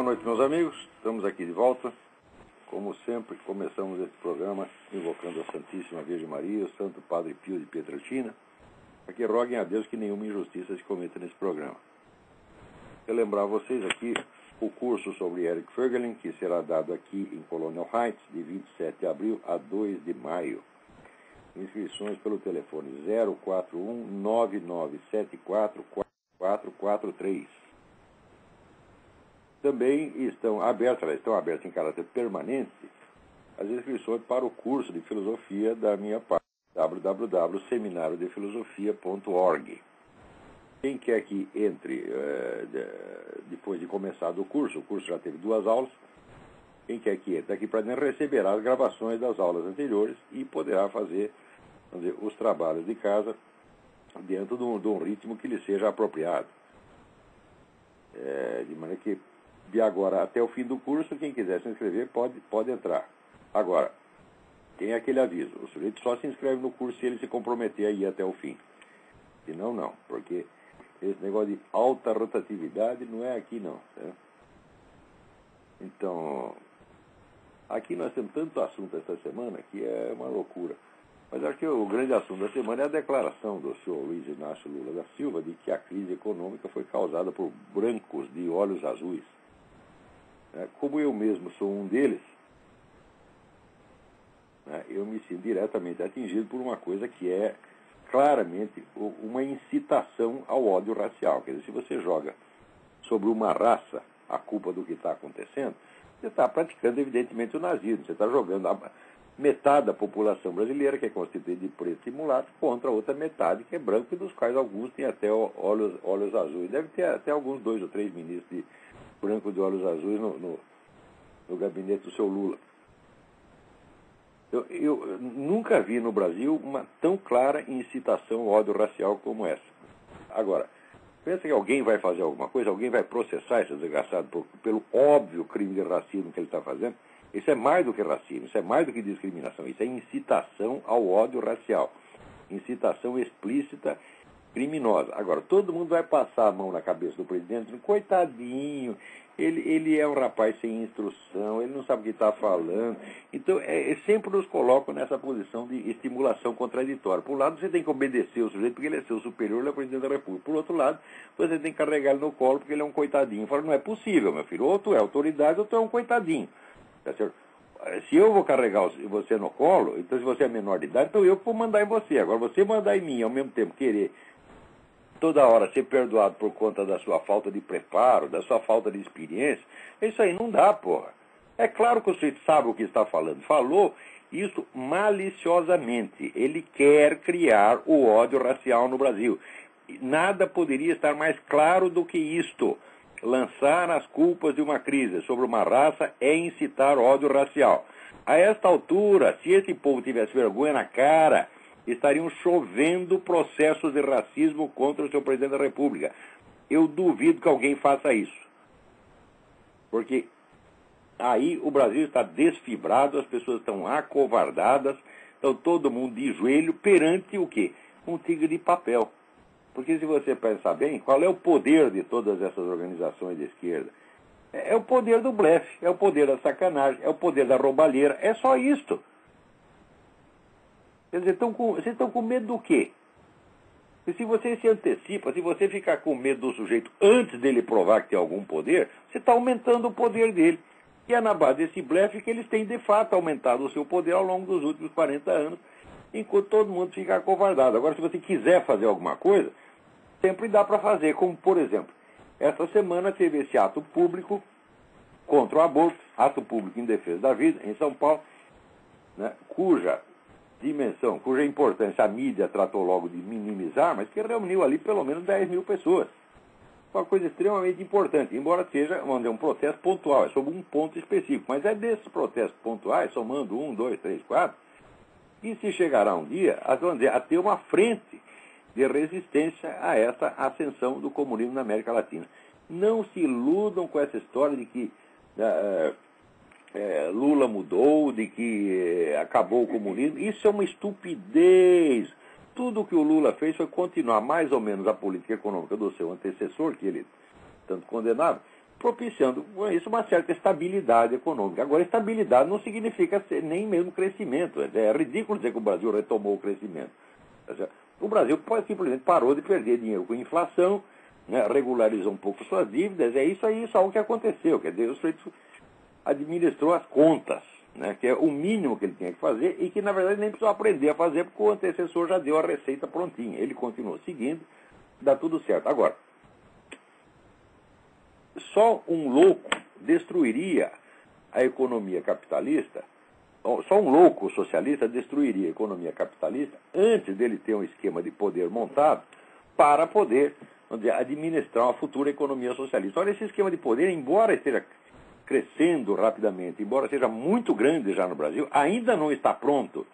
Boa noite, meus amigos. Estamos aqui de volta. Como sempre, começamos esse programa invocando a Santíssima Virgem Maria, o Santo Padre Pio de Pietrelcina, para que roguem a Deus que nenhuma injustiça se cometa nesse programa. Eu lembrar a vocês aqui o curso sobre Eric Voegelin, que será dado aqui em Colonial Heights, de 27 de abril a 2 de maio. Inscrições pelo telefone 041-9974-4443. Também estão abertas em caráter permanente, as inscrições para o curso de filosofia da minha página, www.seminariodefilosofia.org. Quem quer que entre depois de começado o curso já teve 2 aulas, quem quer que entre aqui para dentro receberá as gravações das aulas anteriores e poderá fazer, os trabalhos de casa dentro de um ritmo que lhe seja apropriado. De maneira que, de agora até o fim do curso, quem quiser se inscrever pode entrar. Agora, tem aquele aviso: o sujeito só se inscreve no curso se ele se comprometer a ir até o fim. Senão, não, porque esse negócio de alta rotatividade não é aqui, não. Né? Então, aqui nós temos tanto assunto esta semana que é uma loucura. Mas acho que o grande assunto da semana é a declaração do senhor Luiz Inácio Lula da Silva de que a crise econômica foi causada por brancos de olhos azuis. Como eu mesmo sou um deles, eu me sinto diretamente atingido por uma coisa que é claramente uma incitação ao ódio racial. Quer dizer, se você joga sobre uma raça a culpa do que está acontecendo, você está praticando, evidentemente, o nazismo. Você está jogando metade da população brasileira, que é constituída de preto e mulato, contra a outra metade, que é branco, e dos quais alguns têm até olhos azuis. Deve ter até alguns 2 ou 3 ministros de branco de olhos azuis no gabinete do seu Lula. Eu nunca vi no Brasil uma tão clara incitação ao ódio racial como essa. Agora, pensa que alguém vai fazer alguma coisa, alguém vai processar esse desgraçado pelo óbvio crime de racismo que ele está fazendo? Isso é mais do que racismo, isso é mais do que discriminação, isso é incitação ao ódio racial. Incitação explícita, criminosa. Agora, todo mundo vai passar a mão na cabeça do presidente, coitadinho, ele é um rapaz sem instrução, ele não sabe o que está falando. Então, sempre nos colocam nessa posição de estimulação contraditória. Por um lado, você tem que obedecer o sujeito porque ele é seu superior, ele é o presidente da República. Por outro lado, você tem que carregar ele no colo porque ele é um coitadinho. Fala, não é possível, meu filho, ou tu é autoridade ou tu é um coitadinho. Tá certo? Se eu vou carregar você no colo, então se você é menor de idade, então eu vou mandar em você. Agora, você mandar em mim, ao mesmo tempo querer toda hora ser perdoado por conta da sua falta de preparo, da sua falta de experiência, isso aí não dá, porra. É claro que o sujeito sabe o que está falando. Falou isso maliciosamente. Ele quer criar o ódio racial no Brasil. Nada poderia estar mais claro do que isto. Lançar as culpas de uma crise sobre uma raça é incitar ódio racial. A esta altura, se esse povo tivesse vergonha na cara, estariam chovendo processos de racismo contra o seu presidente da República. Eu duvido que alguém faça isso. Porque aí o Brasil está desfibrado, as pessoas estão acovardadas, estão todo mundo de joelho perante o quê? Um tigre de papel. Porque se você pensar bem, qual é o poder de todas essas organizações de esquerda? É o poder do blefe, é o poder da sacanagem, é o poder da roubalheira, é só isto. Quer dizer, vocês estão com medo do quê? E se você se antecipa, se você ficar com medo do sujeito antes dele provar que tem algum poder, você está aumentando o poder dele. E é na base desse blefe que eles têm, de fato, aumentado o seu poder ao longo dos últimos 40 anos, enquanto todo mundo fica acovardado. Agora, se você quiser fazer alguma coisa, sempre dá para fazer. Como, por exemplo, esta semana teve esse ato público contra o aborto, ato público em defesa da vida, em São Paulo, né, cuja importância a mídia tratou logo de minimizar, mas que reuniu ali pelo menos 10 mil pessoas. Uma coisa extremamente importante, embora seja um protesto pontual, é sobre um ponto específico, mas é desses protestos pontuais, somando 1, 2, 3, 4, que se chegará um dia a ter uma frente de resistência a essa ascensão do comunismo na América Latina. Não se iludam com essa história de que Lula mudou, de que acabou o comunismo. Isso é uma estupidez. Tudo o que o Lula fez foi continuar mais ou menos a política econômica do seu antecessor, que ele tanto condenava, propiciando com isso uma certa estabilidade econômica. Agora, estabilidade não significa nem mesmo crescimento. É ridículo dizer que o Brasil retomou o crescimento. O Brasil simplesmente parou de perder dinheiro com inflação, né, regularizou um pouco suas dívidas, é isso aí, só o que aconteceu. Quer dizer, o sujeito administrou as contas, né, que é o mínimo que ele tinha que fazer e que, na verdade, nem precisou aprender a fazer, porque o antecessor já deu a receita prontinha. Ele continuou seguindo, dá tudo certo. Agora, só um louco destruiria a economia capitalista, só um louco socialista destruiria a economia capitalista antes dele ter um esquema de poder montado para poder, vamos dizer, administrar uma futura economia socialista. Olha, esse esquema de poder, embora esteja crescendo rapidamente, embora seja muito grande já no Brasil, ainda não está pronto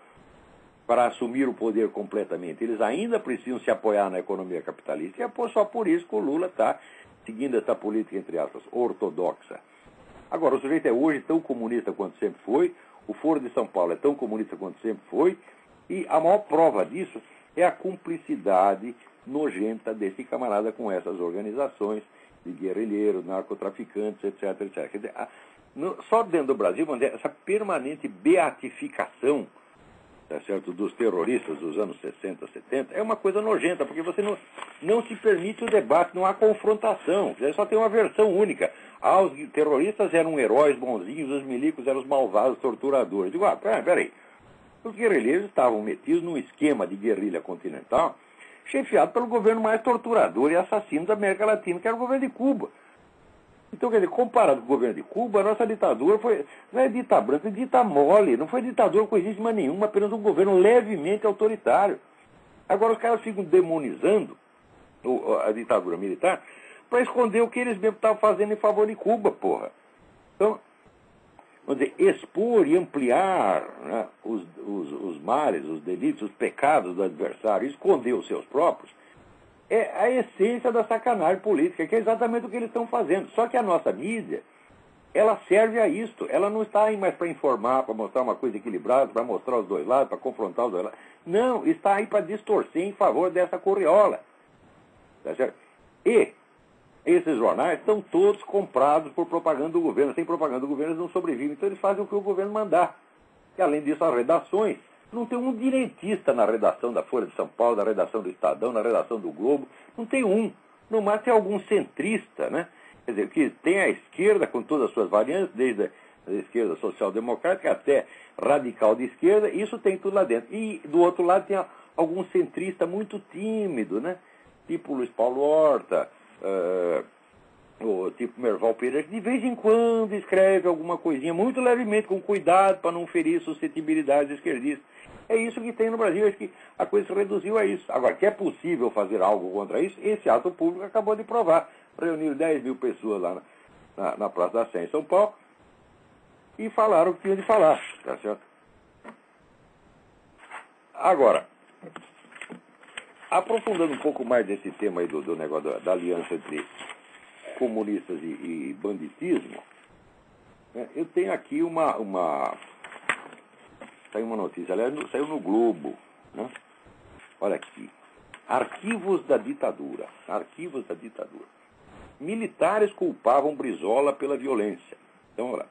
para assumir o poder completamente. Eles ainda precisam se apoiar na economia capitalista, e é só por isso que o Lula está seguindo essa política, entre aspas, ortodoxa. Agora, o sujeito é hoje tão comunista quanto sempre foi, o Foro de São Paulo é tão comunista quanto sempre foi, e a maior prova disso é a cumplicidade nojenta desse camarada com essas organizações de guerrilheiros, narcotraficantes, etc, etc. Quer dizer, só dentro do Brasil, essa permanente beatificação, tá certo, dos terroristas dos anos 60, 70, é uma coisa nojenta, porque você não se permite o debate, não há confrontação, só tem uma versão única. Os terroristas eram heróis bonzinhos, os milicos eram os malvados torturadores. Digo, peraí, os guerrilheiros estavam metidos num esquema de guerrilha continental, chefiado pelo governo mais torturador e assassino da América Latina, que era o governo de Cuba. Então, quer dizer, comparado com o governo de Cuba, a nossa ditadura não é dita branca, é dita mole, não foi ditadura coisíssima nenhuma, apenas um governo levemente autoritário. Agora os caras ficam demonizando a ditadura militar para esconder o que eles mesmos estavam fazendo em favor de Cuba, porra. Então, vamos dizer, expor e ampliar, né, os males, os delitos, os pecados do adversário, esconder os seus próprios, é a essência da sacanagem política, que é exatamente o que eles estão fazendo. Só que a nossa mídia, ela serve a isto. Ela não está aí mais para informar, para mostrar uma coisa equilibrada, para mostrar os dois lados, para confrontar os dois lados. Não, está aí para distorcer em favor dessa corriola. Tá certo? E esses jornais estão todos comprados por propaganda do governo. Sem propaganda do governo eles não sobrevivem. Então eles fazem o que o governo mandar. E além disso, as redações. Não tem um direitista na redação da Folha de São Paulo, na redação do Estadão, na redação do Globo. Não tem um. No máximo tem algum centrista, né? Quer dizer, que tem a esquerda com todas as suas variantes, desde a esquerda social-democrática até radical de esquerda, isso tem tudo lá dentro. E do outro lado tem algum centrista muito tímido, né? Tipo Luiz Paulo Horta, o tipo Merval Pereira, que de vez em quando escreve alguma coisinha, muito levemente, com cuidado para não ferir suscetibilidades esquerdistas. É isso que tem no Brasil, acho que a coisa se reduziu a isso. Agora, que é possível fazer algo contra isso, esse ato público acabou de provar. Reuniu 10 mil pessoas lá na Praça da Sé, em São Paulo, e falaram o que tinham de falar, tá certo? Agora, aprofundando um pouco mais desse tema aí do negócio da aliança entre comunistas e banditismo, né, eu tenho aqui saiu uma notícia, aliás, saiu no Globo, né? Olha aqui. Arquivos da ditadura. Arquivos da ditadura. Militares culpavam Brizola pela violência. Então, olha lá.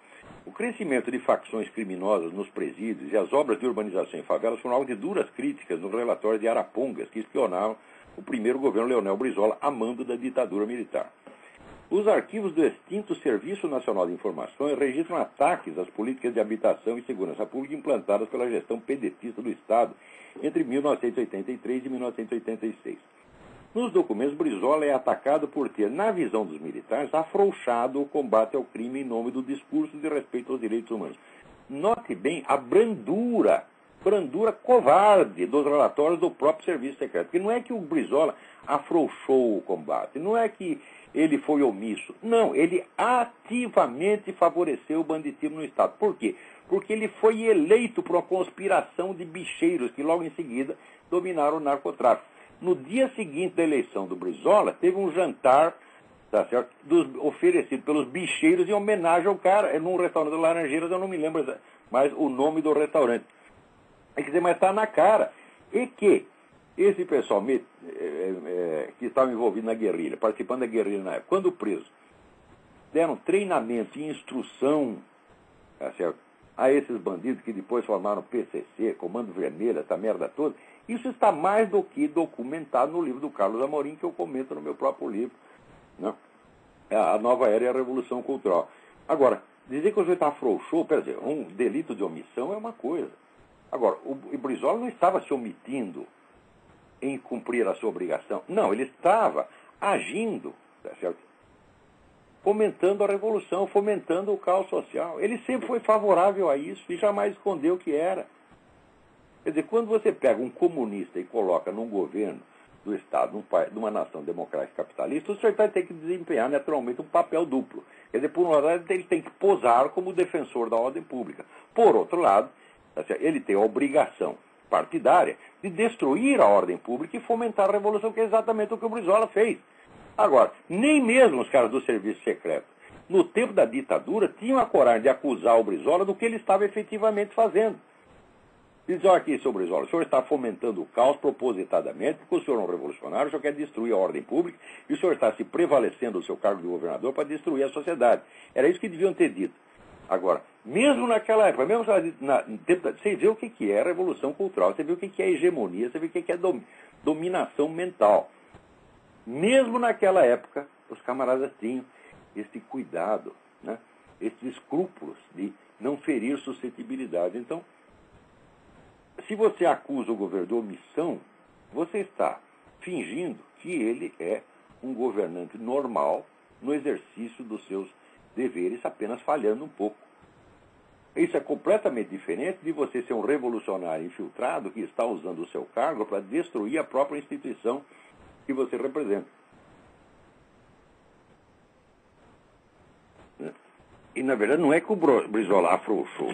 O crescimento de facções criminosas nos presídios e as obras de urbanização em favelas foram alvo de duras críticas no relatório de Arapongas, que espionavam o primeiro governo Leonel Brizola a mando da ditadura militar. Os arquivos do extinto Serviço Nacional de Informações registram ataques às políticas de habitação e segurança pública implantadas pela gestão pedetista do Estado entre 1983 e 1986. Nos documentos, Brizola é atacado por ter, na visão dos militares, afrouxado o combate ao crime em nome do discurso de respeito aos direitos humanos. Note bem a brandura covarde dos relatórios do próprio Serviço Secreto. Porque não é que o Brizola afrouxou o combate, não é que ele foi omisso. Não, ele ativamente favoreceu o banditismo no Estado. Por quê? Porque ele foi eleito por uma conspiração de bicheiros que logo em seguida dominaram o narcotráfico. No dia seguinte da eleição do Brizola, teve um jantar, tá certo, oferecido pelos bicheiros em homenagem ao cara, num restaurante de Laranjeiras, eu não me lembro mais o nome do restaurante. Quer dizer, mas está na cara. E que esse pessoal que estava envolvido na guerrilha, participando da guerrilha na época, quando preso, deram treinamento e instrução, tá certo, a esses bandidos que depois formaram PCC, Comando Vermelho, essa merda toda. Isso está mais do que documentado no livro do Carlos Amorim, que eu comento no meu próprio livro, né? A Nova Era e a Revolução Cultural. Agora, dizer que o sujeito afrouxou, quer dizer, um delito de omissão é uma coisa. Agora, o Brizola não estava se omitindo em cumprir a sua obrigação. Não, ele estava agindo, tá certo? Fomentando a revolução, fomentando o caos social. Ele sempre foi favorável a isso e jamais escondeu o que era. Quer dizer, quando você pega um comunista e coloca num governo do Estado, de uma nação democrática capitalista, o senhor vai ter que desempenhar naturalmente um papel duplo. Quer dizer, por um lado, ele tem que posar como defensor da ordem pública. Por outro lado, ele tem a obrigação partidária de destruir a ordem pública e fomentar a revolução, que é exatamente o que o Brizola fez. Agora, nem mesmo os caras do serviço secreto, no tempo da ditadura, tinham a coragem de acusar o Brizola do que ele estava efetivamente fazendo. Diz, olha aqui, seu Brizola, o senhor está fomentando o caos propositadamente, porque o senhor é um revolucionário, o senhor quer destruir a ordem pública, e o senhor está se prevalecendo do seu cargo de governador para destruir a sociedade. Era isso que deviam ter dito. Agora, mesmo naquela época, mesmo você vê o que é a revolução cultural, você vê o que é hegemonia, você vê o que é dominação mental. Mesmo naquela época, os camaradas tinham esse cuidado, né? Esses escrúpulos de não ferir suscetibilidade. Então, se você acusa o governo de omissão, você está fingindo que ele é um governante normal no exercício dos seus deveres, apenas falhando um pouco. Isso é completamente diferente de você ser um revolucionário infiltrado que está usando o seu cargo para destruir a própria instituição que você representa. E, na verdade, não é que o Brizola afrouxou.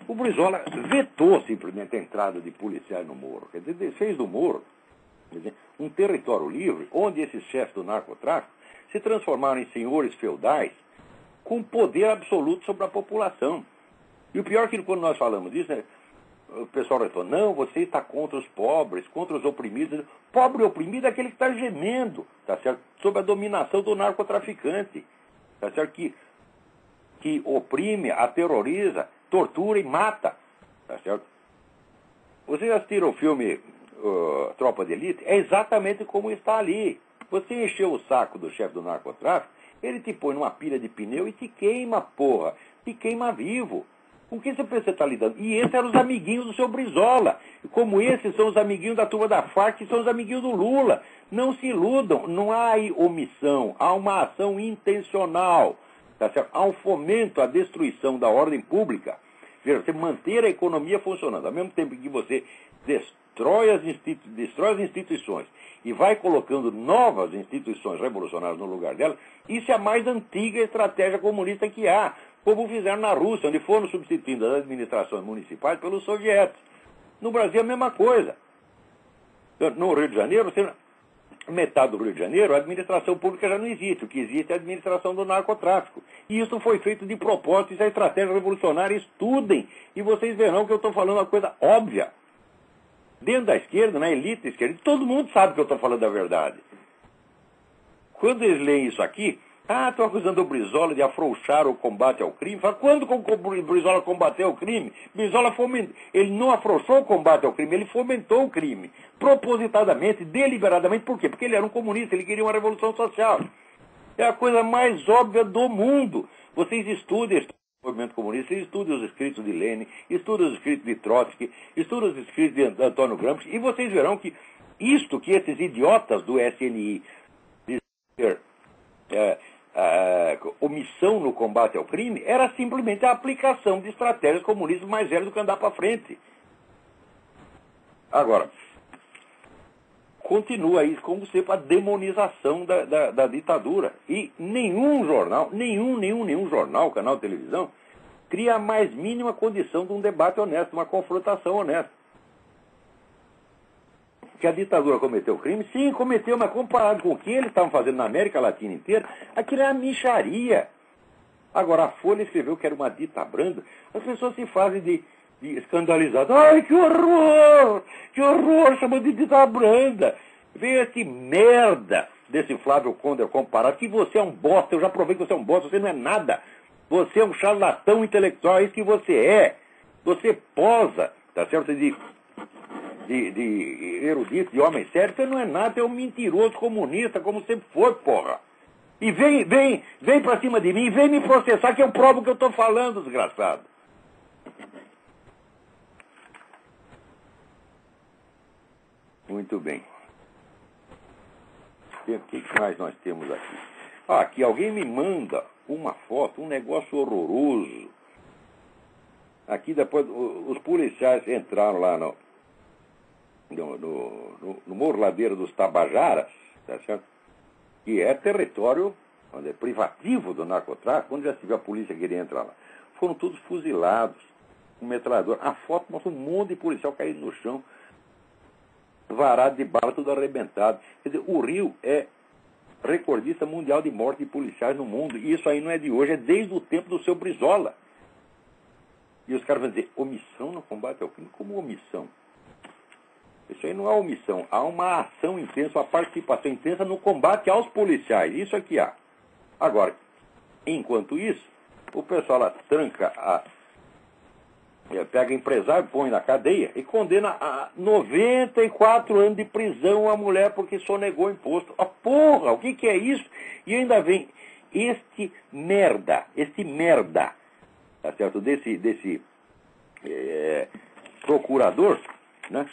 O Brizola vetou simplesmente a entrada de policiais no Moro. Quer dizer, fez do Moro, quer dizer, um território livre, onde esses chefes do narcotráfico se transformaram em senhores feudais com poder absoluto sobre a população. E o pior é que quando nós falamos disso, né, o pessoal responde, não, você está contra os pobres, contra os oprimidos. Pobre e oprimido é aquele que está gemendo, tá certo? Sob a dominação do narcotraficante, tá certo? Que oprime, aterroriza, tortura e mata, tá certo? Vocês assistiram o filme Tropa de Elite? É exatamente como está ali. Você encheu o saco do chefe do narcotráfico, ele te põe numa pilha de pneu e te queima, porra. Te queima vivo. Com quem você pensa que você está lidando? E esses eram os amiguinhos do seu Brizola. Como esses são os amiguinhos da turma da Farc, que são os amiguinhos do Lula. Não se iludam. Não há omissão. Há uma ação intencional. Tá certo? Há um fomento à destruição da ordem pública. Você manter a economia funcionando. Ao mesmo tempo que você destrói as instituições e vai colocando novas instituições revolucionárias no lugar delas, isso é a mais antiga estratégia comunista que há, como fizeram na Rússia, onde foram substituindo as administrações municipais pelos soviéticos. No Brasil é a mesma coisa. No Rio de Janeiro, metade do Rio de Janeiro, a administração pública já não existe. O que existe é a administração do narcotráfico. E isso foi feito de propósito, isso é estratégia revolucionária. Estudem, e vocês verão que eu estou falando uma coisa óbvia. Dentro da esquerda, na elite da esquerda, todo mundo sabe que eu estou falando a verdade. Quando eles leem isso aqui, estou acusando o Brizola de afrouxar o combate ao crime. Fala, quando o Brizola combateu o crime? Brizola ele não afrouxou o combate ao crime, ele fomentou o crime. Propositadamente, deliberadamente. Por quê? Porque ele era um comunista, ele queria uma revolução social. É a coisa mais óbvia do mundo. Vocês estudem o movimento comunista, vocês estudem os escritos de Lenin, estudem os escritos de Trotsky, estudem os escritos de Antônio Gramsci, e vocês verão que isto que esses idiotas do SNI dizem omissão no combate ao crime era simplesmente a aplicação de estratégias comunistas mais velhas do que andar para frente. Agora, continua isso como sempre a demonização da ditadura. E nenhum jornal, nenhum jornal, canal de televisão, cria a mais mínima condição de um debate honesto, uma confrontação honesta. Que a ditadura cometeu crime? Sim, cometeu, mas comparado com o que eles estavam fazendo na América Latina inteira, aquilo é uma mixaria. Agora, a Folha escreveu que era uma dita branda, as pessoas se fazem de escandalizadas. Ai, que horror! Que horror! Chamou de dita branda. Veio esse merda desse Flávio Conder comparado, que você é um bosta, eu já provei que você é um bosta, você não é nada. Você é um charlatão intelectual, é isso que você é. Você posa, tá certo, de erudito, de homem sério, você não é nada, você é um mentiroso comunista, como sempre foi, porra. E vem pra cima de mim, vem me processar que eu provo o que eu tô falando, desgraçado. Muito bem. O que mais nós temos aqui? Aqui alguém me manda uma foto, um negócio horroroso. Aqui depois os policiais entraram lá no Morro Ladeira dos Tabajaras, tá certo? Que é território privativo do narcotráfico, quando já se viu a polícia queria entrar lá. Foram todos fuzilados, com metralhador. A foto mostra um monte de policial caído no chão, varado de bala, tudo arrebentado. Quer dizer, o Rio é recordista mundial de morte de policiais no mundo. E isso aí não é de hoje, é desde o tempo do seu Brizola. E os caras vão dizer, omissão no combate ao crime? Como omissão? Isso aí não é omissão. Há uma ação intensa, uma participação intensa no combate aos policiais. Isso aqui há. Agora, enquanto isso, o pessoal lá tranca pega empresário, põe na cadeia e condena a 94 anos de prisão a mulher porque sonegou imposto. Porra, o que é isso? E ainda vem este merda, tá certo? Desse procurador, né?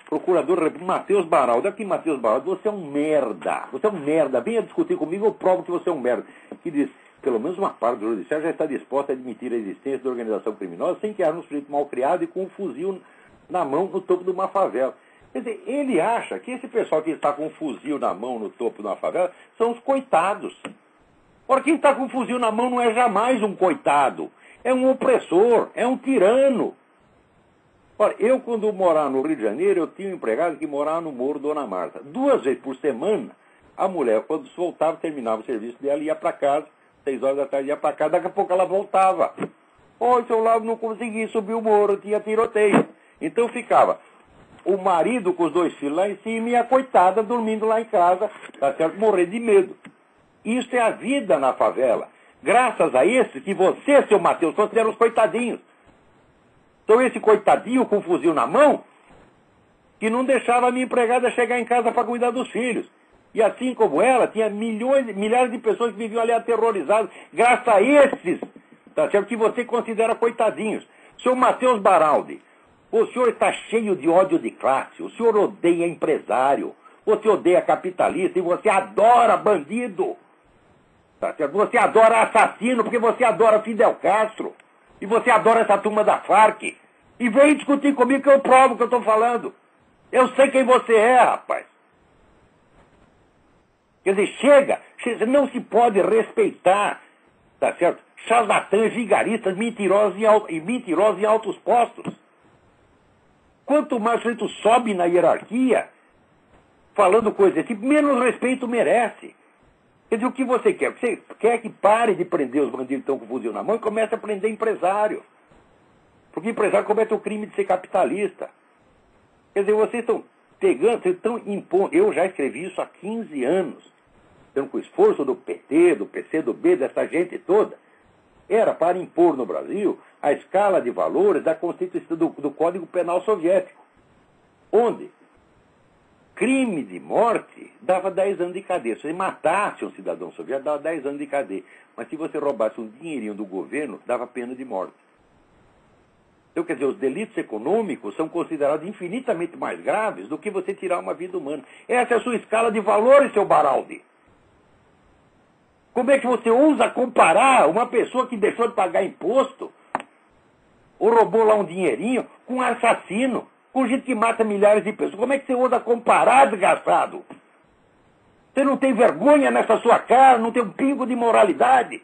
Procurador Matheus Baraldo. Aqui, Matheus Baraldo, você é um merda. Você é um merda. Venha discutir comigo, eu provo que você é um merda. Que diz, pelo menos uma parte do judiciário já está disposta a admitir a existência da organização criminosa sem que haja um sujeito mal criado e com um fuzil na mão no topo de uma favela. Quer dizer, ele acha que esse pessoal que está com um fuzil na mão no topo de uma favela são os coitados. Ora, quem está com um fuzil na mão não é jamais um coitado. É um opressor, é um tirano. Ora, eu quando morava no Rio de Janeiro, eu tinha um empregado que morava no Morro Dona Marta. 2 vezes por semana, a mulher, quando voltava, terminava o serviço dela, ia para casa, 6 horas da tarde ia para casa, daqui a pouco ela voltava. Oi, seu Lavo, não consegui subir o morro, tinha tiroteio. Então ficava o marido com os 2 filhos lá em cima e a coitada dormindo lá em casa, tá certo? Morrendo de medo. Isso é a vida na favela. Graças a esse que você, seu Matheus, considera os coitadinhos. Então esse coitadinho com o fuzil na mão, que não deixava a minha empregada chegar em casa para cuidar dos filhos. E assim como ela, tinha milhares de pessoas que viviam ali aterrorizadas, graças a esses, tá certo? Que você considera coitadinhos. Seu Matheus Baraldi, o senhor está cheio de ódio de classe, o senhor odeia empresário, você odeia capitalista e você adora bandido. Tá certo? Você adora assassino porque você adora Fidel Castro. E você adora essa turma da Farc. E vem discutir comigo que eu provo o que eu estou falando. Eu sei quem você é, rapaz. Quer dizer, chega, não se pode respeitar, tá certo? Charlatães, vigaristas, mentirosos em altos postos. Quanto mais o sujeito sobe na hierarquia, falando coisas desse tipo, menos respeito merece. Quer dizer, o que você quer? Você quer que pare de prender os bandidos que estão com fuzil na mão e comece a prender empresário. Porque empresário comete o crime de ser capitalista. Quer dizer, vocês estão pegando, vocês estão impondo. Eu já escrevi isso há 15 anos. Então, com o esforço do PT, do PCdoB, dessa gente toda, era para impor no Brasil a escala de valores da Constituição do Código Penal Soviético, onde crime de morte dava 10 anos de cadeia. Se você matasse um cidadão soviético, dava 10 anos de cadeia. Mas se você roubasse um dinheirinho do governo, dava pena de morte. Então, quer dizer, os delitos econômicos são considerados infinitamente mais graves do que você tirar uma vida humana. Essa é a sua escala de valores, seu Baraldi. Como é que você ousa comparar uma pessoa que deixou de pagar imposto ou roubou lá um dinheirinho com um assassino, com gente que mata milhares de pessoas? Como é que você ousa comparar, desgraçado? Você não tem vergonha nessa sua cara, não tem um pingo de moralidade.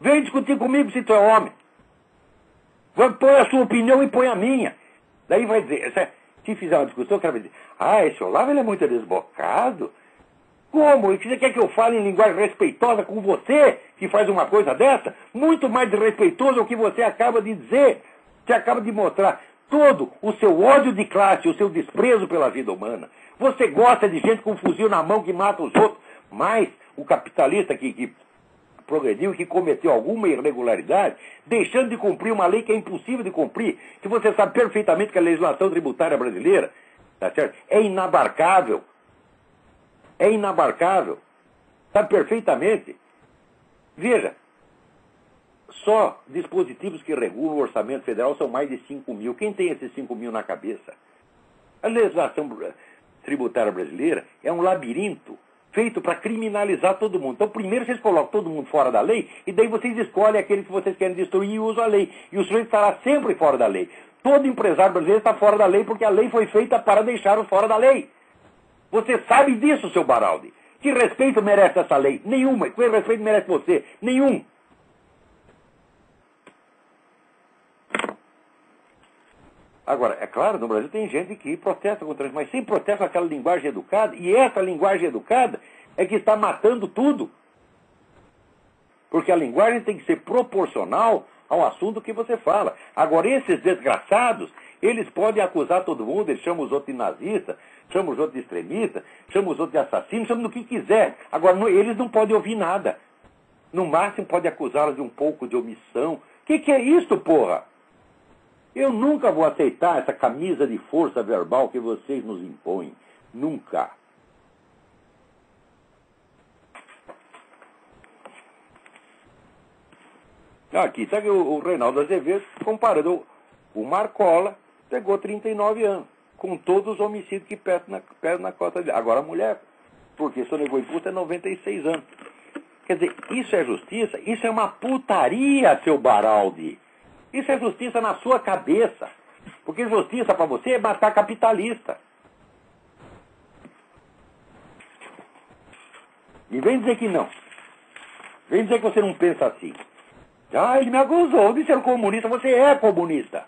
Vem discutir comigo se tu é homem. Põe a sua opinião e põe a minha. Daí vai dizer, se fizer uma discussão, o cara vai dizer, esse Olavo ele é muito desbocado. Como? E você quer que eu fale em linguagem respeitosa com você, que faz uma coisa dessa? Muito mais desrespeitoso o que você acaba de dizer. Você acaba de mostrar todo o seu ódio de classe, o seu desprezo pela vida humana, Você gosta de gente com fuzil na mão que mata os outros. Mas o capitalista que progrediu e que cometeu alguma irregularidade, deixando de cumprir uma lei que é impossível de cumprir, que você sabe perfeitamente que a legislação tributária brasileira, tá certo? É inabarcável. É inabarcável. Sabe perfeitamente. Veja, só dispositivos que regulam o orçamento federal são mais de 5 mil. Quem tem esses 5 mil na cabeça? A legislação tributária brasileira é um labirinto feito para criminalizar todo mundo. Então, primeiro vocês colocam todo mundo fora da lei, e daí vocês escolhem aquele que vocês querem destruir e usam a lei. E o sujeito estará sempre fora da lei. Todo empresário brasileiro está fora da lei porque a lei foi feita para deixá-los fora da lei. Você sabe disso, seu Baraldi. Que respeito merece essa lei? Nenhuma. Que respeito merece você? Nenhum. Agora, é claro, no Brasil tem gente que protesta contra isso, mas sempre protesta com aquela linguagem educada, e essa linguagem educada é que está matando tudo. Porque a linguagem tem que ser proporcional ao assunto que você fala. Agora, esses desgraçados, eles podem acusar todo mundo, eles chamam os outros de nazista, chamam os outros de extremista, chamam os outros de assassino, chamam do que quiser. Agora, eles não podem ouvir nada. No máximo, pode acusá-los de um pouco de omissão. O que é isso, porra? Eu nunca vou aceitar essa camisa de força verbal que vocês nos impõem. Nunca. Aqui está o Reinaldo Azevedo comparando. O Marcola pegou 39 anos, com todos os homicídios que pesam na costa dele. Agora a mulher, porque sonegou imposto, é 96 anos. Quer dizer, isso é justiça? Isso é uma putaria, seu Baraldi. Isso é justiça na sua cabeça. Porque justiça para você é matar capitalista. E vem dizer que não. Vem dizer que você não pensa assim. Ah, ele me acusou de ser comunista. Você é comunista.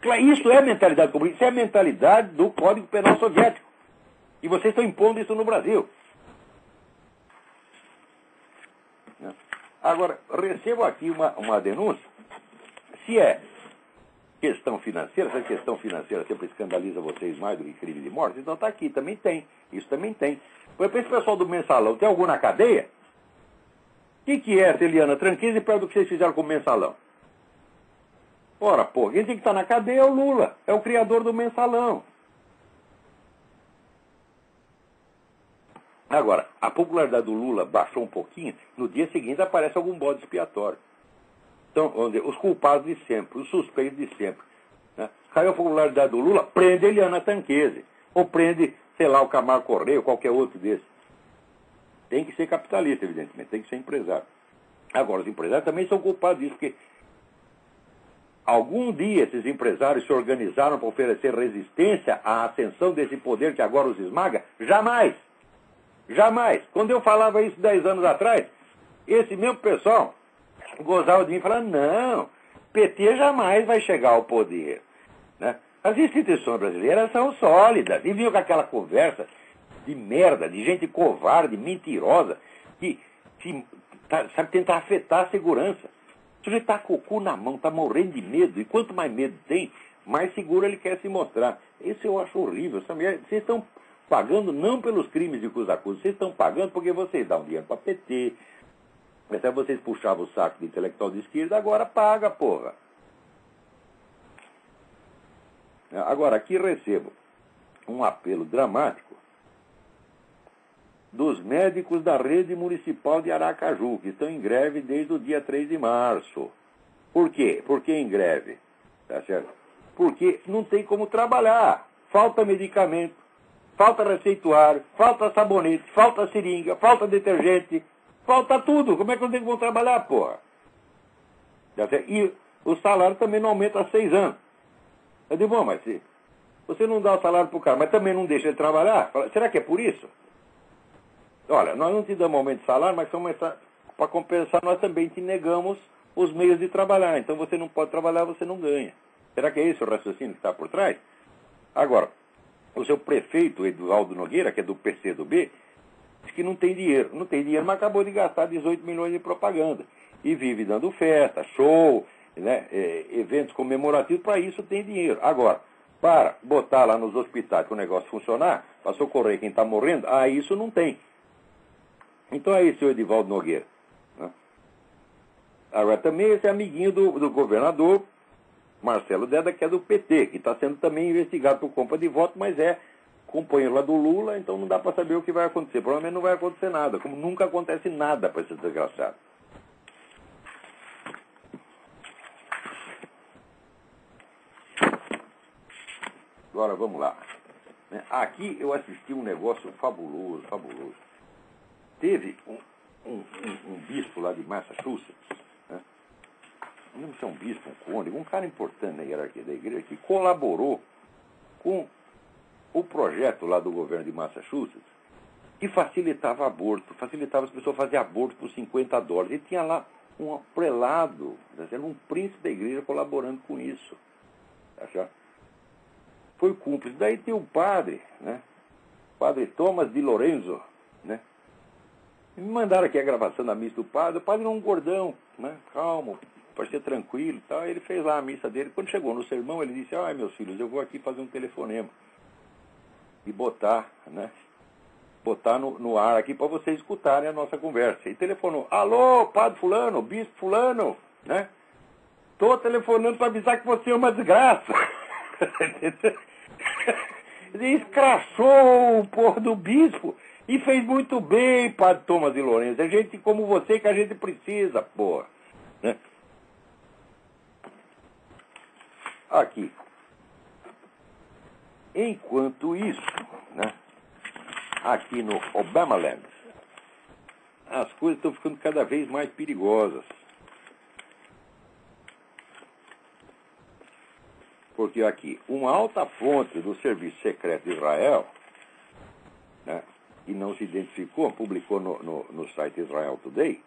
Isso é mentalidade comunista. Isso é a mentalidade do Código Penal Soviético. E vocês estão impondo isso no Brasil. Agora, recebo aqui uma denúncia. Se é questão financeira, se a questão financeira sempre escandaliza vocês mais do que crime de morte, então está aqui, também tem. Isso também tem. Por exemplo, esse pessoal do mensalão, tem algum na cadeia? O que é, Eliana Tranquise, perto do que vocês fizeram com o mensalão? Ora, pô, quem tem que estar na cadeia é o Lula, é o criador do mensalão. Agora, a popularidade do Lula baixou um pouquinho, no dia seguinte aparece algum bode expiatório. Então, os culpados de sempre, os suspeitos de sempre. Né? Caiu a popularidade do Lula, prende a Eliana Tanquese. Ou prende, sei lá, o Camargo Correia, ou qualquer outro desses. Tem que ser capitalista, evidentemente, tem que ser empresário. Agora, os empresários também são culpados disso, porque algum dia esses empresários se organizaram para oferecer resistência à ascensão desse poder que agora os esmaga? Jamais! Jamais! Quando eu falava isso 10 anos atrás, esse mesmo pessoal gozava de mim e falava, não, PT jamais vai chegar ao poder. Né? As instituições brasileiras são sólidas. E vinham com aquela conversa de merda, de gente covarde, mentirosa, que sabe tentar afetar a segurança. O sujeito está com o cu na mão, está morrendo de medo. E quanto mais medo tem, mais seguro ele quer se mostrar. Isso eu acho horrível. Sabe? Vocês estão pagando não pelos crimes de que os acusam, vocês estão pagando porque vocês dão dinheiro para PT. Até vocês puxavam o saco de intelectual de esquerda, agora paga, porra. Agora, aqui recebo um apelo dramático dos médicos da rede municipal de Aracaju, que estão em greve desde o dia 3 de março. Por quê? Por que em greve? Tá certo? Porque não tem como trabalhar. Falta medicamento, falta receituário, falta sabonete, falta seringa, falta detergente. Falta tudo. Como é que não tem como trabalhar, porra? E o salário também não aumenta há 6 anos. Eu digo, bom, mas se você não dá o salário pro cara, mas também não deixa ele trabalhar, será que é por isso? Olha, nós não te damos aumento de salário, mas para compensar, nós também te negamos os meios de trabalhar. Então você não pode trabalhar, você não ganha. Será que é esse o raciocínio que está por trás? Agora, o seu prefeito, Eduardo Nogueira, que é do PCdoB, diz que não tem dinheiro. Não tem dinheiro, mas acabou de gastar 18 milhões de propaganda. E vive dando festa, show, né, eventos comemorativos, para isso tem dinheiro. Agora, para botar lá nos hospitais para o negócio funcionar, para socorrer quem está morrendo, isso não tem. Então é esse o Edivaldo Nogueira. Né? Agora também esse amiguinho do governador Marcelo Deda, que é do PT, que está sendo também investigado por compra de voto, mas é companheiro lá do Lula, então não dá para saber o que vai acontecer. Provavelmente não vai acontecer nada, como nunca acontece nada para esse desgraçado. Agora vamos lá. Aqui eu assisti um negócio fabuloso, fabuloso. Teve um bispo lá de Massachusetts, né? Não lembro se é um bispo, um cônego, um cara importante na hierarquia da igreja, que colaborou com o projeto lá do governo de Massachusetts, que facilitava aborto, facilitava as pessoas a fazer aborto por $50. E tinha lá um prelado, um príncipe da igreja colaborando com isso. Tá? Foi cúmplice. Daí tem o padre, né? Padre Thomas de Lorenzo, né? E me mandaram aqui a gravação da missa do padre. O padre era um gordão, né? Calmo, parecia tranquilo e tal. Ele fez lá a missa dele. Quando chegou no sermão, ele disse: meus filhos, eu vou aqui fazer um telefonema e botar, né? Botar no ar aqui para vocês escutarem a nossa conversa. E telefonou: alô, padre fulano, bispo fulano, né? Tô telefonando para avisar que você é uma desgraça. Ele escrachou o porra do bispo e fez muito bem, padre Thomas de Lourenço. É gente como você que a gente precisa, porra. Né? Aqui. Enquanto isso, né, aqui no Obamaland, as coisas estão ficando cada vez mais perigosas. Porque aqui, uma alta fonte do Serviço Secreto de Israel, né, que não se identificou, publicou no site Israel Today,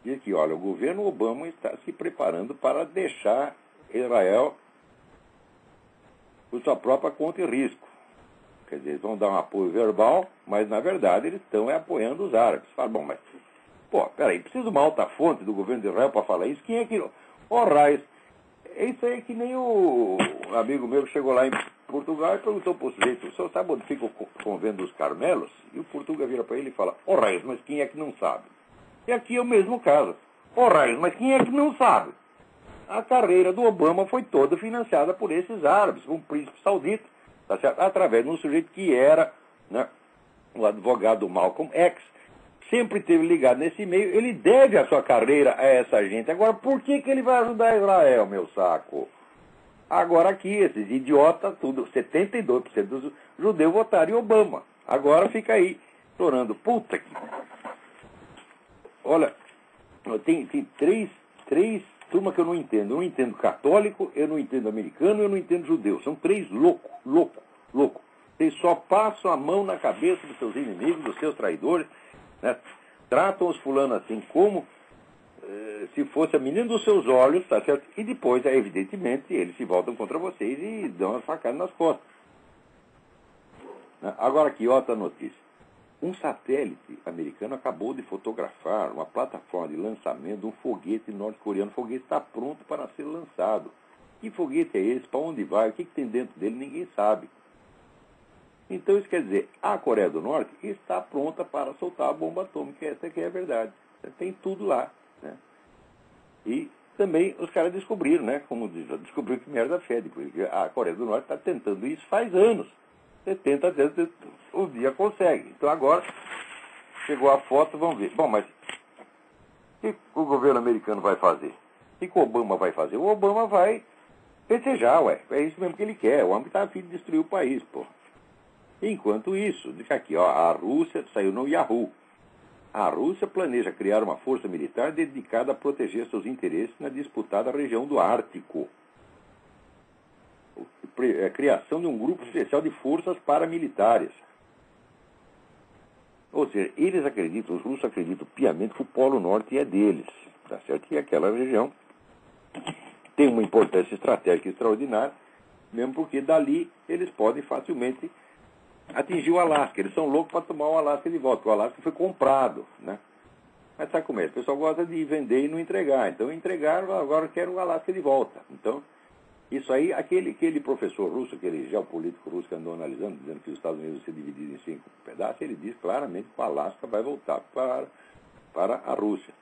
diz que, olha, o governo Obama está se preparando para deixar Israel por sua própria conta e risco. Quer dizer, eles vão dar um apoio verbal, mas, na verdade, eles estão apoiando os árabes. Fala, bom, mas, peraí, precisa de uma alta fonte do governo de Israel para falar isso? Quem é que... Raiz, isso aí é que nem o amigo meu que chegou lá em Portugal e perguntou para o sujeito: o senhor sabe onde fica o convento dos Carmelos? E o português vira para ele e fala: Raiz, mas quem é que não sabe? E aqui é o mesmo caso. Raiz, mas quem é que não sabe? A carreira do Obama foi toda financiada por esses árabes, por um príncipe saudita, tá certo? Através de um sujeito que era, né, o advogado Malcolm X, sempre esteve ligado nesse meio. Ele deve a sua carreira a essa gente. Agora, por que ele vai ajudar Israel, meu saco? Agora aqui, esses idiotas, tudo, 72% dos judeus votaram em Obama. Agora fica aí, chorando. Puta que... Olha, tem três turmas que eu não entendo. Eu não entendo católico, eu não entendo americano, eu não entendo judeu. São três loucos. Eles só passam a mão na cabeça dos seus inimigos, dos seus traidores, né? Tratam os fulanos assim como se fosse a menina dos seus olhos, tá certo? E depois, evidentemente, eles se voltam contra vocês e dão uma facada nas costas. Agora aqui, outra notícia. Um satélite americano acabou de fotografar uma plataforma de lançamento de um foguete norte-coreano. O foguete está pronto para ser lançado. Que foguete é esse? Para onde vai? O que tem dentro dele? Ninguém sabe. Então isso quer dizer, a Coreia do Norte está pronta para soltar a bomba atômica. Essa aqui é a verdade. Tem tudo lá. Né? E também os caras descobriram, né? Como descobriram que merda fede, porque a Coreia do Norte está tentando isso faz anos. Você tenta, o dia consegue. Então agora chegou a foto, vamos ver. Bom, mas o que o governo americano vai fazer? O que o Obama vai fazer? O Obama vai festejar, é isso mesmo que ele quer. O homem está a fim de destruir o país, pô. Enquanto isso, diz aqui, a Rússia saiu no Yahoo. A Rússia planeja criar uma força militar dedicada a proteger seus interesses na disputada região do Ártico. A criação de um grupo especial de forças paramilitares. Ou seja, eles acreditam, os russos acreditam piamente que o Polo Norte é deles, tá certo? E aquela região tem uma importância estratégica extraordinária, mesmo porque dali eles podem facilmente atingir o Alasca. Eles são loucos para tomar o Alasca de volta, porque o Alasca foi comprado, né? Mas sabe como é? O pessoal gosta de vender e não entregar. Então entregaram, agora querem o Alasca de volta. Então Isso aí, aquele professor russo, aquele geopolítico russo que andou analisando, dizendo que os Estados Unidos vão ser divididos em 5 pedaços, ele diz claramente que o Alasca vai voltar para a Rússia.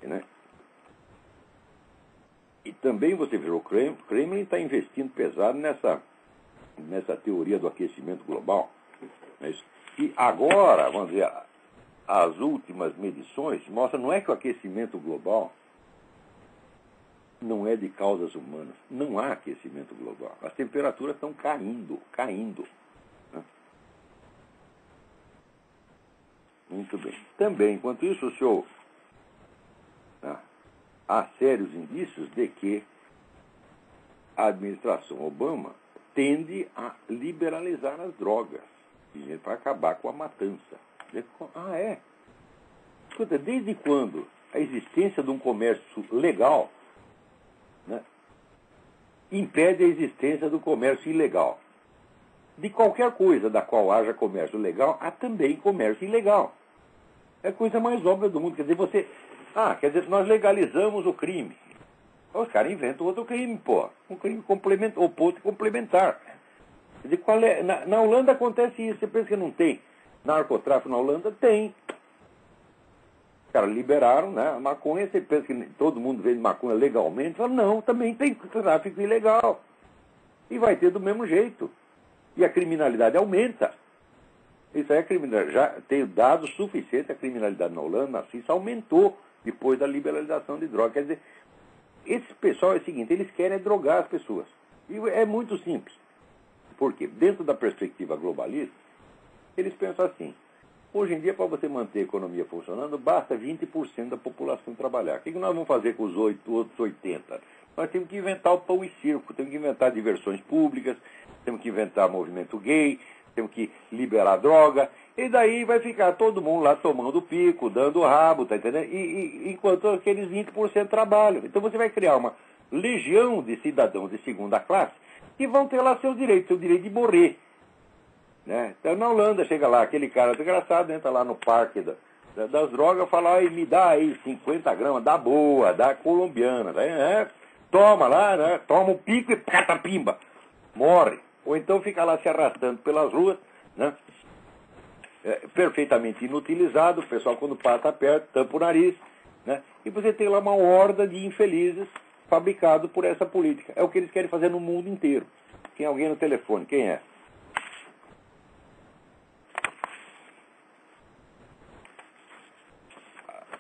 Né? E também você vê, o Kremlin está investindo pesado nessa teoria do aquecimento global. Né? E agora, vamos dizer, as últimas medições mostram, não é que o aquecimento global não é de causas humanas. Não há aquecimento global. As temperaturas estão caindo. Né? Muito bem. Também, enquanto isso, o senhor, há sérios indícios de que a administração Obama tende a liberalizar as drogas para acabar com a matança. Ah, é? Escuta, desde quando a existência de um comércio legal, né, impede a existência do comércio ilegal? De qualquer coisa da qual haja comércio legal, há também comércio ilegal. É a coisa mais óbvia do mundo. Quer dizer, nós legalizamos o crime. Os caras inventam outro crime, pô. Um crime oposto e complementar. Quer dizer, na Holanda acontece isso. Você pensa que não tem narcotráfico na Holanda? Tem. Os caras liberaram, né, a maconha. Você pensa que todo mundo vende maconha legalmente? Fala, não, também tem tráfico ilegal. E vai ter do mesmo jeito. E a criminalidade aumenta. Isso aí é criminalidade. Já tem dados suficientes, a criminalidade na Holanda, na Suíça, aumentou depois da liberalização de drogas. Quer dizer, esse pessoal é o seguinte, eles querem drogar as pessoas. E é muito simples. Por quê? Dentro da perspectiva globalista, eles pensam assim, hoje em dia, para você manter a economia funcionando, basta 20% da população trabalhar. O que nós vamos fazer com os outros 80%? Nós temos que inventar o pão e circo, temos que inventar diversões públicas, temos que inventar movimento gay, temos que liberar droga, e daí vai ficar todo mundo lá tomando pico, dando rabo, tá entendendo? Enquanto aqueles 20% trabalham. Então você vai criar uma legião de cidadãos de segunda classe que vão ter lá seu direito de morrer. Né? Então na Holanda chega lá, aquele cara desgraçado, entra lá no parque das drogas, fala, me dá aí 50 gramas, da boa, da colombiana, né? Toma lá, né? Toma um pico e catapimba, morre. Ou então fica lá se arrastando pelas ruas, né? Perfeitamente inutilizado, o pessoal quando passa perto, tampa o nariz, né? E você tem lá uma horda de infelizes fabricado por essa política. É o que eles querem fazer no mundo inteiro. Tem alguém no telefone, quem é?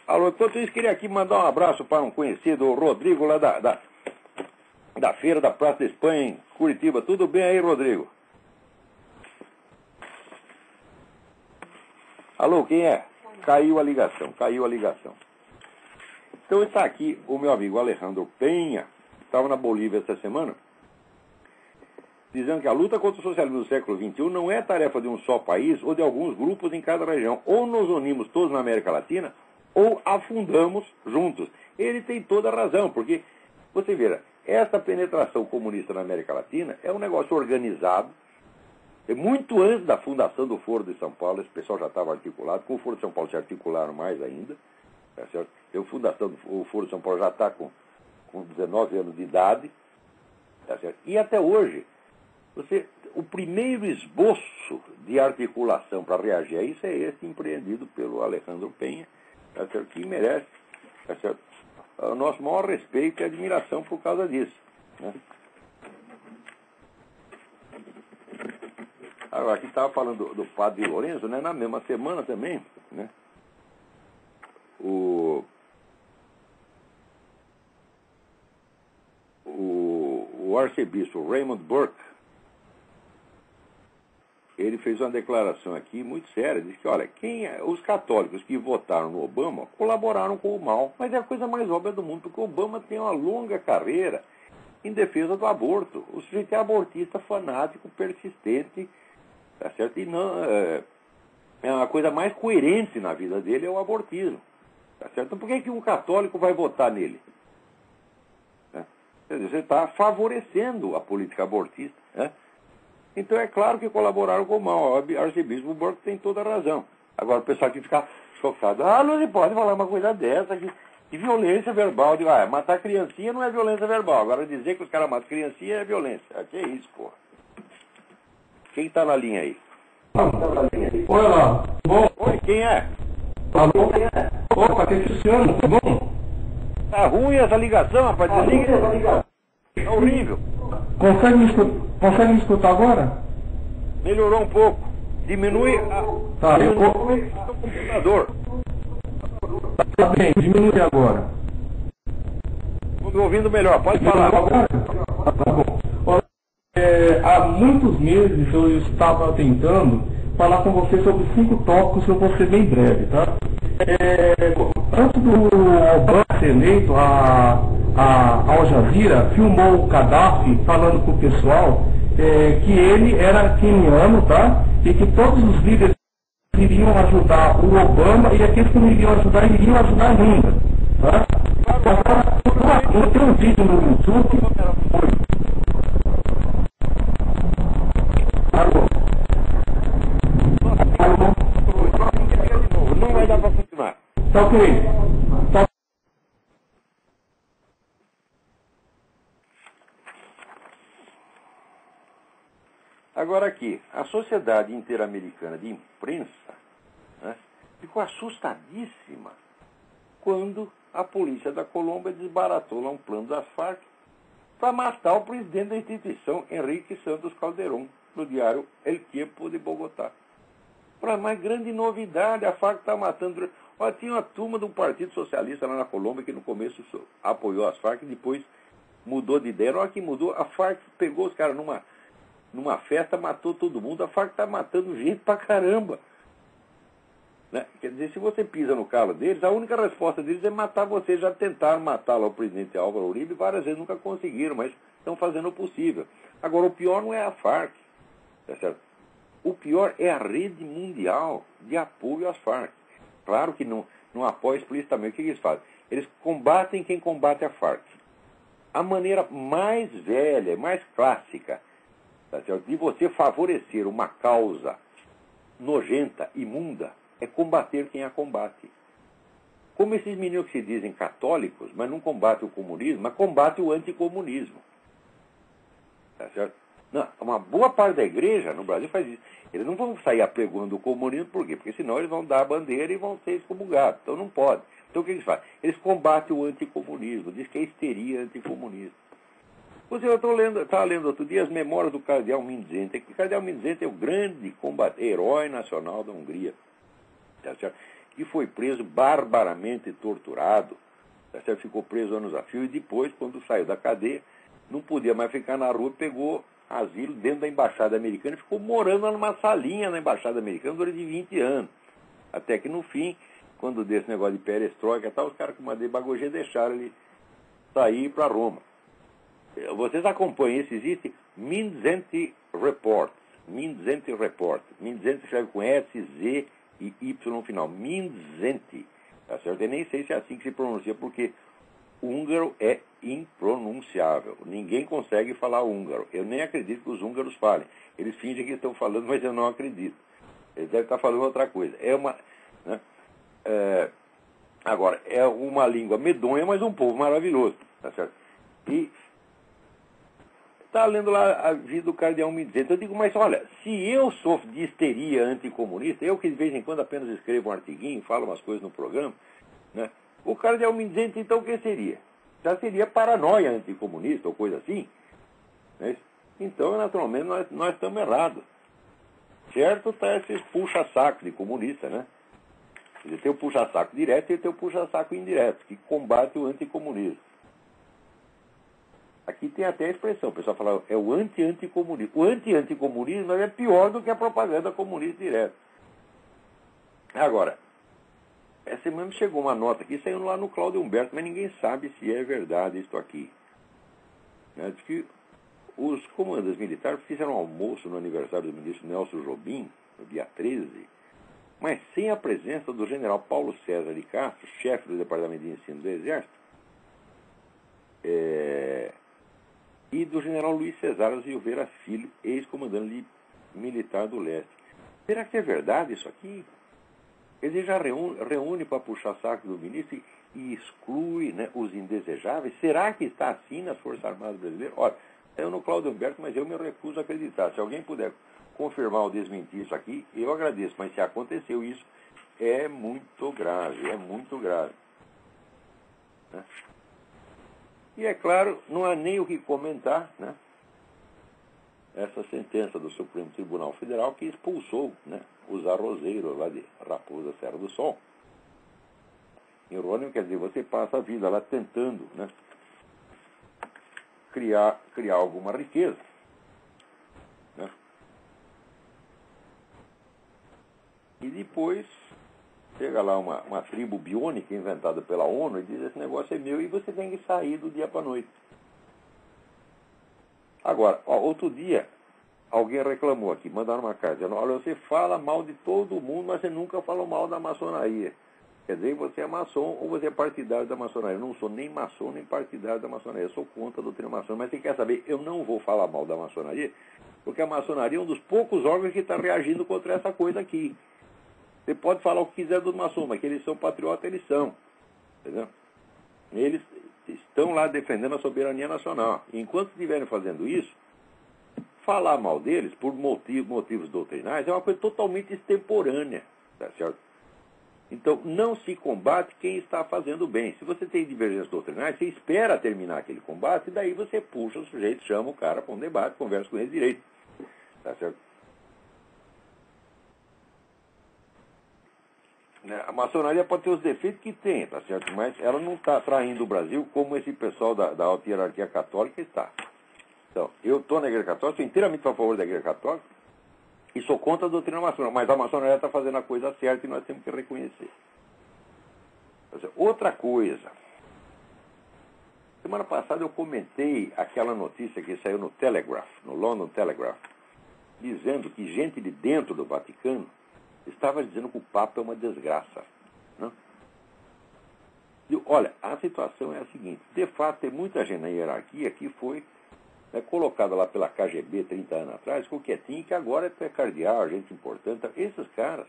Alô, enquanto isso, queria aqui mandar um abraço para um conhecido, o Rodrigo, lá da feira da Praça da Espanha, em Curitiba. Tudo bem aí, Rodrigo? Alô, quem é? Caiu a ligação. Então está aqui o meu amigo Alejandro Penha, estava na Bolívia essa semana, dizendo que a luta contra o socialismo do século XXI não é tarefa de um só país ou de alguns grupos em cada região. Ou nos unimos todos na América Latina, ou afundamos juntos. Ele tem toda a razão, porque, você vê, essa penetração comunista na América Latina é um negócio organizado. Muito antes da fundação do Foro de São Paulo, esse pessoal já estava articulado. Com o Foro de São Paulo se articularam mais ainda. Tá certo? A fundação do Foro de São Paulo já está com 19 anos de idade. Tá certo? E até hoje, o primeiro esboço de articulação para reagir a isso é esse empreendido pelo Alejandro Penha, tá certo? Que merece, tá certo? O nosso maior respeito e admiração por causa disso. Né? Agora, aqui estava falando do padre Lourenço, né? Na mesma semana também, né? O arcebispo Raymond Burke, ele fez uma declaração aqui muito séria, disse que, olha, os católicos que votaram no Obama colaboraram com o mal, mas é a coisa mais óbvia do mundo, porque o Obama tem uma longa carreira em defesa do aborto. O sujeito é abortista fanático, persistente, tá certo? E não, a coisa mais coerente na vida dele é o abortismo, tá certo? Então por que um católico vai votar nele? Quer dizer, você está favorecendo a política abortista, né? Então é claro que colaboraram com o mal. O arcebispo Burke tem toda a razão. Agora o pessoal aqui fica chocado. Não se pode falar uma coisa dessa, E violência verbal, digo, matar criancinha não é violência verbal. Agora dizer que os caras matam criancinha é violência. Que é isso, porra. Quem tá na linha aí? Oi lá, bom? Oi, quem é? Alô? Opa, que é Cristiano, tudo bom? Tá ruim essa ligação, rapaz. Desliga. Tá horrível. Consegue me escutar agora? Melhorou um pouco. Diminui Tá, eu vou... o computador. Tá bem, diminui agora. Estou me ouvindo melhor. Pode falar. Agora? Tá bom. Olha, há muitos meses eu estava tentando falar com você sobre 5 tópicos que eu vou ser bem breve, tá? Antes do Obama ser eleito, a Al Jazeera filmou o Gaddafi falando com o pessoal que ele era queniano, tá? E que todos os líderes iriam ajudar o Obama e aqueles que não iriam ajudar ainda, tá? Agora, eu tenho um vídeo no YouTube. Não vai dar para funcionar. Tá ok. Tá. Agora aqui, a Sociedade Interamericana de Imprensa, né, ficou assustadíssima quando a polícia da Colômbia desbaratou lá um plano das Farc para matar o presidente da instituição, Henrique Santos Calderón, no diário El Tiempo de Bogotá. Para mais grande novidade, a Farc está matando... Olha, tinha uma turma do Partido Socialista lá na Colômbia que no começo apoiou as Farc e depois mudou de ideia. Na hora que mudou, a Farc pegou os caras numa festa, matou todo mundo. A Farc está matando gente pra caramba. Né? Quer dizer, se você pisa no calo deles, a única resposta deles é matar você. Já tentaram matar lá o presidente Álvaro Uribe várias vezes, nunca conseguiram, mas estão fazendo o possível. Agora, o pior não é a Farc, tá certo? O pior é a rede mundial de apoio às Farc. Claro que não apoia explicitamente. O que eles fazem? Eles combatem quem combate a Farc. A maneira mais velha, mais clássica, tá certo, de você favorecer uma causa nojenta, imunda, é combater quem a combate. Como esses meninos que se dizem católicos, mas não combatem o comunismo, mas combatem o anticomunismo. Tá certo? Não, uma boa parte da igreja no Brasil faz isso. Eles não vão sair apregando o comunismo, por quê? Porque senão eles vão dar a bandeira e vão ser excomungados. Então não pode. Então o que eles fazem? Eles combatem o anticomunismo, diz que é histeria anticomunista. Eu estava lendo outro dia as memórias do cardeal Mindszenty. O cardeal Mindszenty é o grande herói nacional da Hungria, tá certo? Que foi preso barbaramente torturado, tá certo? Ficou preso anos a fio e depois, quando saiu da cadeia, não podia mais ficar na rua, pegou asilo dentro da embaixada americana e ficou morando numa salinha na embaixada americana durante 20 anos. Até que no fim, quando desse negócio de perestroika e tal, os caras com uma demagogia deixaram ele sair para Roma. Vocês acompanham isso, existe Mindszenty Report. Mindszenty Report. Mindszenty escreve com S, Z e Y no final. Mindszenty. Tá certo? Eu nem sei se é assim que se pronuncia, porque húngaro é impronunciável. Ninguém consegue falar húngaro. Eu nem acredito que os húngaros falem. Eles fingem que estão falando, mas eu não acredito. Eles devem estar falando outra coisa. Né? Agora, é uma língua medonha, mas um povo maravilhoso. Tá certo? E está lendo lá a vida do cardeal Mindszenty. Eu digo, mas olha, se eu sofro de histeria anticomunista, eu que de vez em quando apenas escrevo um artiguinho, falo umas coisas no programa, né? O cardeal Mindszenty, então, o que seria? Já seria paranoia anticomunista ou coisa assim. Né? Então, naturalmente, nós estamos errados. Certo está esses puxa-saco de comunista, né? Ele tem o puxa-saco direto e tem o puxa-saco indireto, que combate o anticomunismo. Aqui tem até a expressão, o pessoal fala, é o anti-anticomunismo. O anti-anticomunismo é pior do que a propaganda comunista direta. Agora, essa semana chegou uma nota aqui, saindo lá no Cláudio Humberto, mas ninguém sabe se é verdade isso aqui. Né? Diz que os comandantes militares fizeram um almoço no aniversário do ministro Nelson Jobim, no dia 13, mas sem a presença do general Paulo César de Castro, chefe do Departamento de Ensino do Exército, e do general Luiz Cesário Silveira Filho, ex-comandante militar do Leste. Será que é verdade isso aqui? Ele já reúne para puxar saco do ministro e exclui, né, os indesejáveis. Será que está assim nas Forças Armadas brasileiras? Olha, eu no Cláudio Humberto, mas eu me recuso a acreditar. Se alguém puder confirmar ou desmentir isso aqui, eu agradeço. Mas se aconteceu isso, é muito grave, é muito grave. Né? E é claro, não há nem o que comentar, né, essa sentença do Supremo Tribunal Federal que expulsou, né, os arrozeiros lá de Raposa Serra do Sol. Irônico, quer dizer, você passa a vida lá tentando, né, criar alguma riqueza. Né? E depois chega lá uma tribo biônica inventada pela ONU e diz: esse negócio é meu e você tem que sair do dia para a noite. Agora, outro dia, alguém reclamou aqui, mandaram uma carta dizendo: olha, você fala mal de todo mundo, mas você nunca falou mal da maçonaria. Quer dizer, você é maçom ou você é partidário da maçonaria. Eu não sou nem maçom nem partidário da maçonaria, eu sou contra a doutrina maçônica. Mas você quer saber, eu não vou falar mal da maçonaria, porque a maçonaria é um dos poucos órgãos que está reagindo contra essa coisa aqui. Você pode falar o que quiser dos maçons, mas que eles são patriotas, eles são. Entendeu? Eles estão lá defendendo a soberania nacional. E enquanto estiverem fazendo isso, falar mal deles, por motivos doutrinais, é uma coisa totalmente extemporânea. Tá certo? Então, não se combate quem está fazendo bem. Se você tem divergências doutrinais, você espera terminar aquele combate, e daí você puxa o sujeito, chama o cara para um debate, conversa com ele direito. Tá certo? A maçonaria pode ter os defeitos que tem, tá certo? Mas ela não está traindo o Brasil como esse pessoal da alta hierarquia católica está. Então, eu estou na Igreja Católica, sou inteiramente a favor da Igreja Católica e sou contra a doutrina maçônica, mas a maçonaria está fazendo a coisa certa e nós temos que reconhecer. Outra coisa. Semana passada eu comentei aquela notícia que saiu no Telegraph, no London Telegraph, dizendo que gente de dentro do Vaticano estava dizendo que o Papa é uma desgraça. Né? E, olha, a situação é a seguinte: de fato, tem muita gente na hierarquia que foi colocada lá pela KGB 30 anos atrás, ficou quietinho, que agora é cardeal, gente importante. Esses caras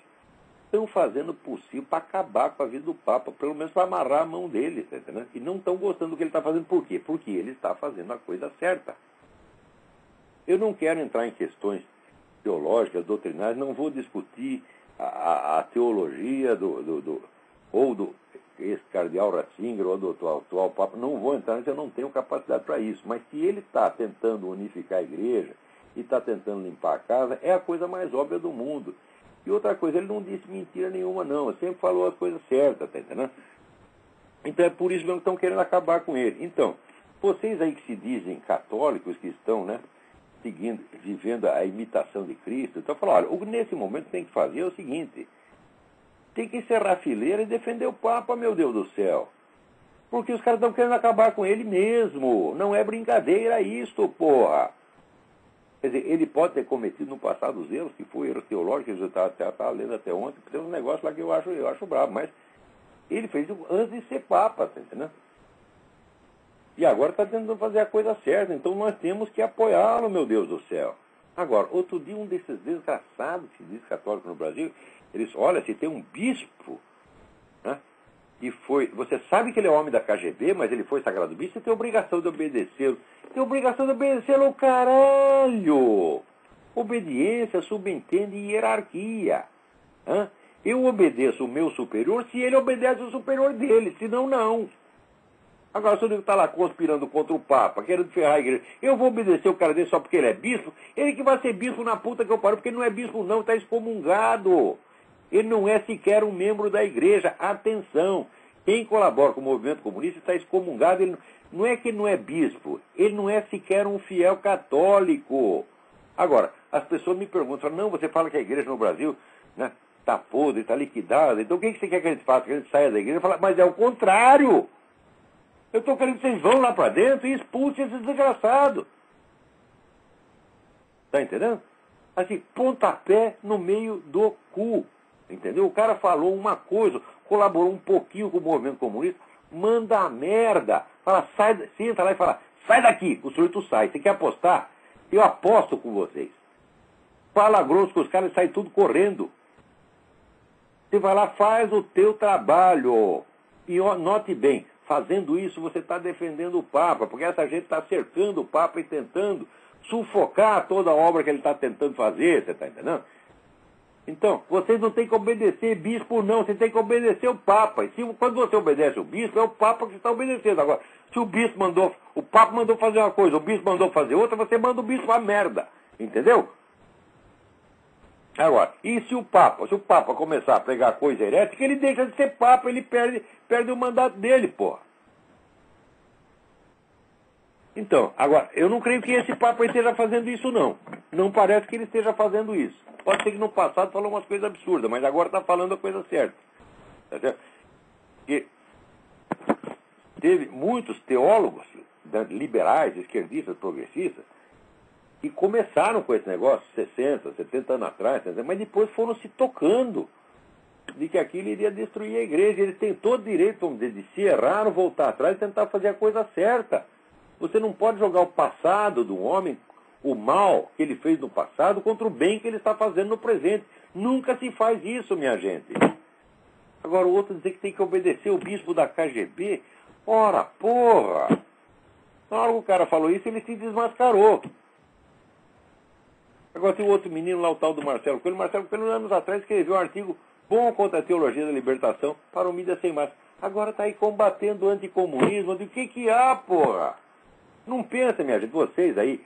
estão fazendo o possível para acabar com a vida do Papa, pelo menos para amarrar a mão dele, tá entendendo? E não estão gostando do que ele está fazendo. Por quê? Porque ele está fazendo a coisa certa. Eu não quero entrar em questões teológicas, doutrinárias, não vou discutir a teologia do ex-cardeal Ratzinger ou do atual Papa, não vou entrar nisso, eu não tenho capacidade para isso. Mas se ele está tentando unificar a igreja e está tentando limpar a casa, é a coisa mais óbvia do mundo. E outra coisa, ele não disse mentira nenhuma, não. Ele sempre falou as coisas certas, tá entendendo? Então é por isso mesmo que estão querendo acabar com ele. Então, vocês aí que se dizem católicos, que estão, né, vivendo a imitação de Cristo, então falam: olha, nesse momento tem que fazer o seguinte: tem que encerrar a fileira e defender o Papa, meu Deus do céu. Porque os caras estão querendo acabar com ele mesmo. Não é brincadeira isto, porra. Quer dizer, ele pode ter cometido no passado os erros, que foi erros teológicos, eu estava lendo até ontem, tem um negócio lá que eu acho bravo, mas ele fez antes de ser Papa, tá entendendo? E agora está tentando fazer a coisa certa, então nós temos que apoiá-lo, meu Deus do céu. Agora, outro dia um desses desgraçados que diz católico no Brasil, ele disse: olha, se tem um bispo, né, que foi, você sabe que ele é homem da KGB, mas ele foi sagrado bispo, você tem obrigação de obedecê-lo. Tem obrigação de obedecê-lo, caralho! Obediência subentende hierarquia. Né? Eu obedeço o meu superior se ele obedece o superior dele, senão não. Agora, se o nego está lá conspirando contra o Papa, querendo ferrar a igreja, eu vou obedecer o cara dele só porque ele é bispo? Ele que vai ser bispo na puta que eu paro, porque ele não é bispo não, está excomungado. Ele não é sequer um membro da igreja. Atenção, quem colabora com o movimento comunista está excomungado. Ele não é que ele não é bispo, ele não é sequer um fiel católico. Agora, as pessoas me perguntam: não, você fala que a igreja no Brasil, né, está podre, está liquidada, então o que você quer que a gente faça? Que a gente saia da igreja? Fala: mas é o contrário. Eu estou querendo que vocês vão lá para dentro e expulsem esse desgraçado. Está entendendo? Assim, pontapé no meio do cu. Entendeu? O cara falou uma coisa, colaborou um pouquinho com o movimento comunista, manda a merda. Fala: sai, senta lá e fala: sai daqui. O sujeito sai. Você quer apostar? Eu aposto com vocês. Fala grosso com os caras e sai tudo correndo. Você vai lá, faz o teu trabalho. E note bem, fazendo isso você está defendendo o Papa, porque essa gente está cercando o Papa e tentando sufocar toda a obra que ele está tentando fazer, você está entendendo? Então, vocês não têm que obedecer bispo, não, você tem que obedecer o Papa. E quando você obedece o bispo, é o Papa que está obedecendo. Agora, se o Papa mandou fazer uma coisa, o bispo mandou fazer outra, você manda o bispo a merda. Entendeu? Agora, e se o Papa começar a pregar coisa herética, ele deixa de ser Papa, ele perde o mandato dele, porra. Então, agora, eu não creio que esse Papa esteja fazendo isso, não. Não parece que ele esteja fazendo isso. Pode ser que no passado falou umas coisas absurdas, mas agora está falando a coisa certa. Tá certo? Porque teve muitos teólogos liberais, esquerdistas, progressistas, que começaram com esse negócio 60, 70 anos atrás, mas depois foram se tocando de que aquilo iria destruir a igreja. Eles têm todo direito, vamos dizer, de se errar, voltar atrás e tentar fazer a coisa certa. Você não pode jogar o passado do homem, o mal que ele fez no passado, contra o bem que ele está fazendo no presente. Nunca se faz isso, minha gente. Agora o outro dizer que tem que obedecer o bispo da KGB. Ora, porra! Na hora que o cara falou isso, ele se desmascarou. Agora tem o outro menino lá, o tal do Marcelo Coelho. Marcelo Coelho, anos atrás, escreveu um artigo bom contra a teologia da libertação para o mídia sem máscara. Agora está aí combatendo o anticomunismo. O que há, porra? Não pensa, minha gente, vocês aí,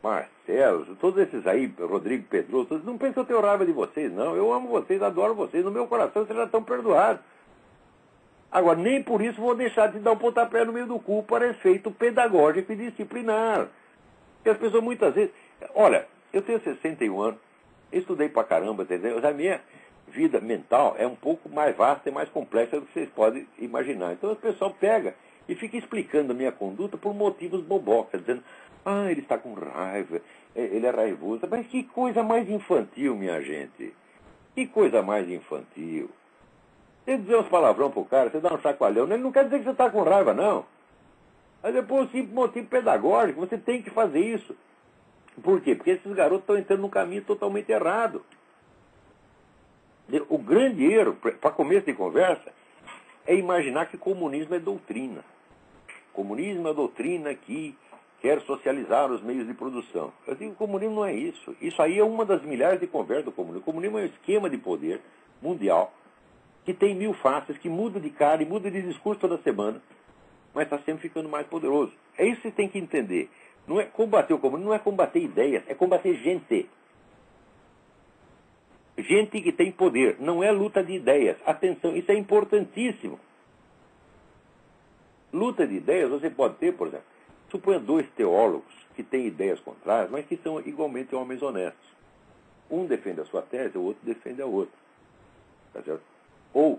Marcelo, todos esses aí, Rodrigo Pedroso, não pensa que eu tenho raiva de vocês, não. Eu amo vocês, adoro vocês. No meu coração vocês já estão perdoados. Agora, nem por isso vou deixar de dar um pontapé no meio do cu para efeito pedagógico e disciplinar. Porque as pessoas muitas vezes... Olha, eu tenho 61 anos, estudei pra caramba, entendeu? A minha vida mental é um pouco mais vasta e mais complexa do que vocês podem imaginar. Então o pessoal pega e fica explicando a minha conduta por motivos bobocas, dizendo, ele está com raiva, ele é raivoso. Mas que coisa mais infantil, minha gente. Que coisa mais infantil. Você dizer uns palavrão pro cara, você dá um chacoalhão, ele não quer dizer que você está com raiva, não. Mas depois, por motivo pedagógico, você tem que fazer isso. Por quê? Porque esses garotos estão entrando num caminho totalmente errado. O grande erro, para começo de conversa, é imaginar que comunismo é doutrina. Comunismo é doutrina que quer socializar os meios de produção. Eu digo que o comunismo não é isso. Isso aí é uma das milhares de conversas do comunismo. O comunismo é um esquema de poder mundial que tem 1000 faces, que muda de cara e muda de discurso toda semana, mas está sempre ficando mais poderoso. É isso que você tem que entender. Não é combater o comunismo, não é combater ideias, é combater gente. Gente que tem poder, não é luta de ideias. Atenção, isso é importantíssimo. Luta de ideias você pode ter, por exemplo, suponha 2 teólogos que têm ideias contrárias, mas que são igualmente homens honestos. Um defende a sua tese, o outro defende a outra. Tá certo? Ou,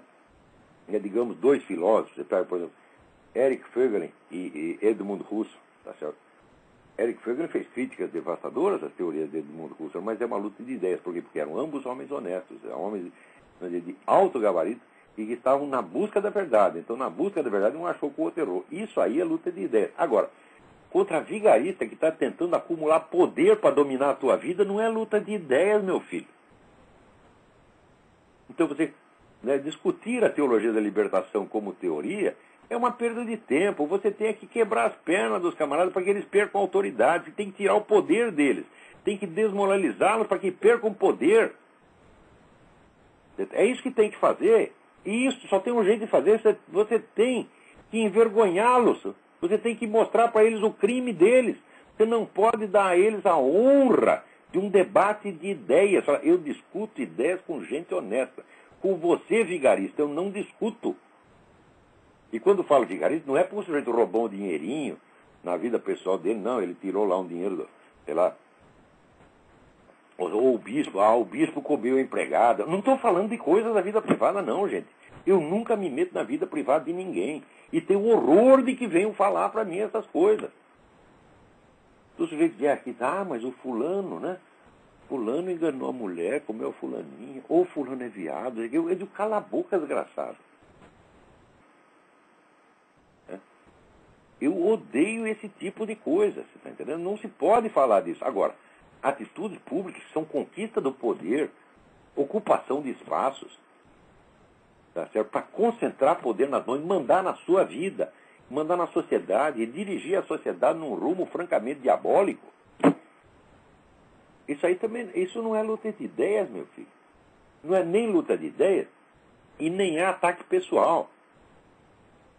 digamos, 2 filósofos, você pega, por exemplo, Eric Voegelin e Edmund Husserl, tá certo? Eric Voegelin fez críticas devastadoras às teorias de Edmund Husserl, mas é uma luta de ideias. Por quê? Porque eram ambos homens honestos, homens de alto gabarito e que estavam na busca da verdade. Então, na busca da verdade, um achou que o outro errou. Isso aí é luta de ideias. Agora, contra a vigarista que está tentando acumular poder para dominar a tua vida, não é luta de ideias, meu filho. Então, você discutir a teologia da libertação como teoria é uma perda de tempo. Você tem que quebrar as pernas dos camaradas para que eles percam a autoridade. Você tem que tirar o poder deles. Tem que desmoralizá-los para que percam o poder. É isso que tem que fazer. E isso só tem um jeito de fazer. Você tem que envergonhá-los. Você tem que mostrar para eles o crime deles. Você não pode dar a eles a honra de um debate de ideias. Eu discuto ideias com gente honesta. Com você, vigarista, eu não discuto. E quando falo vigarista, não é porque o sujeito roubou um dinheirinho na vida pessoal dele, não. Ele tirou lá um dinheiro, sei lá. Ou o bispo comeu a empregada. Não estou falando de coisas da vida privada, não, gente. Eu nunca me meto na vida privada de ninguém. E tenho horror de que venham falar para mim essas coisas. O sujeito diz aqui, mas o fulano, né? Fulano enganou a mulher, comeu a fulaninha. Ou fulano é viado. Eu digo, cala a boca, desgraçado. Eu odeio esse tipo de coisa, você está entendendo? Não se pode falar disso. Agora, atitudes públicas são conquista do poder, ocupação de espaços. tá certo? Para concentrar poder nas mãos, mandar na sua vida, mandar na sociedade e dirigir a sociedade num rumo francamente diabólico. Isso aí também, isso não é luta de ideias, meu filho. Não é nem luta de ideias e nem é ataque pessoal.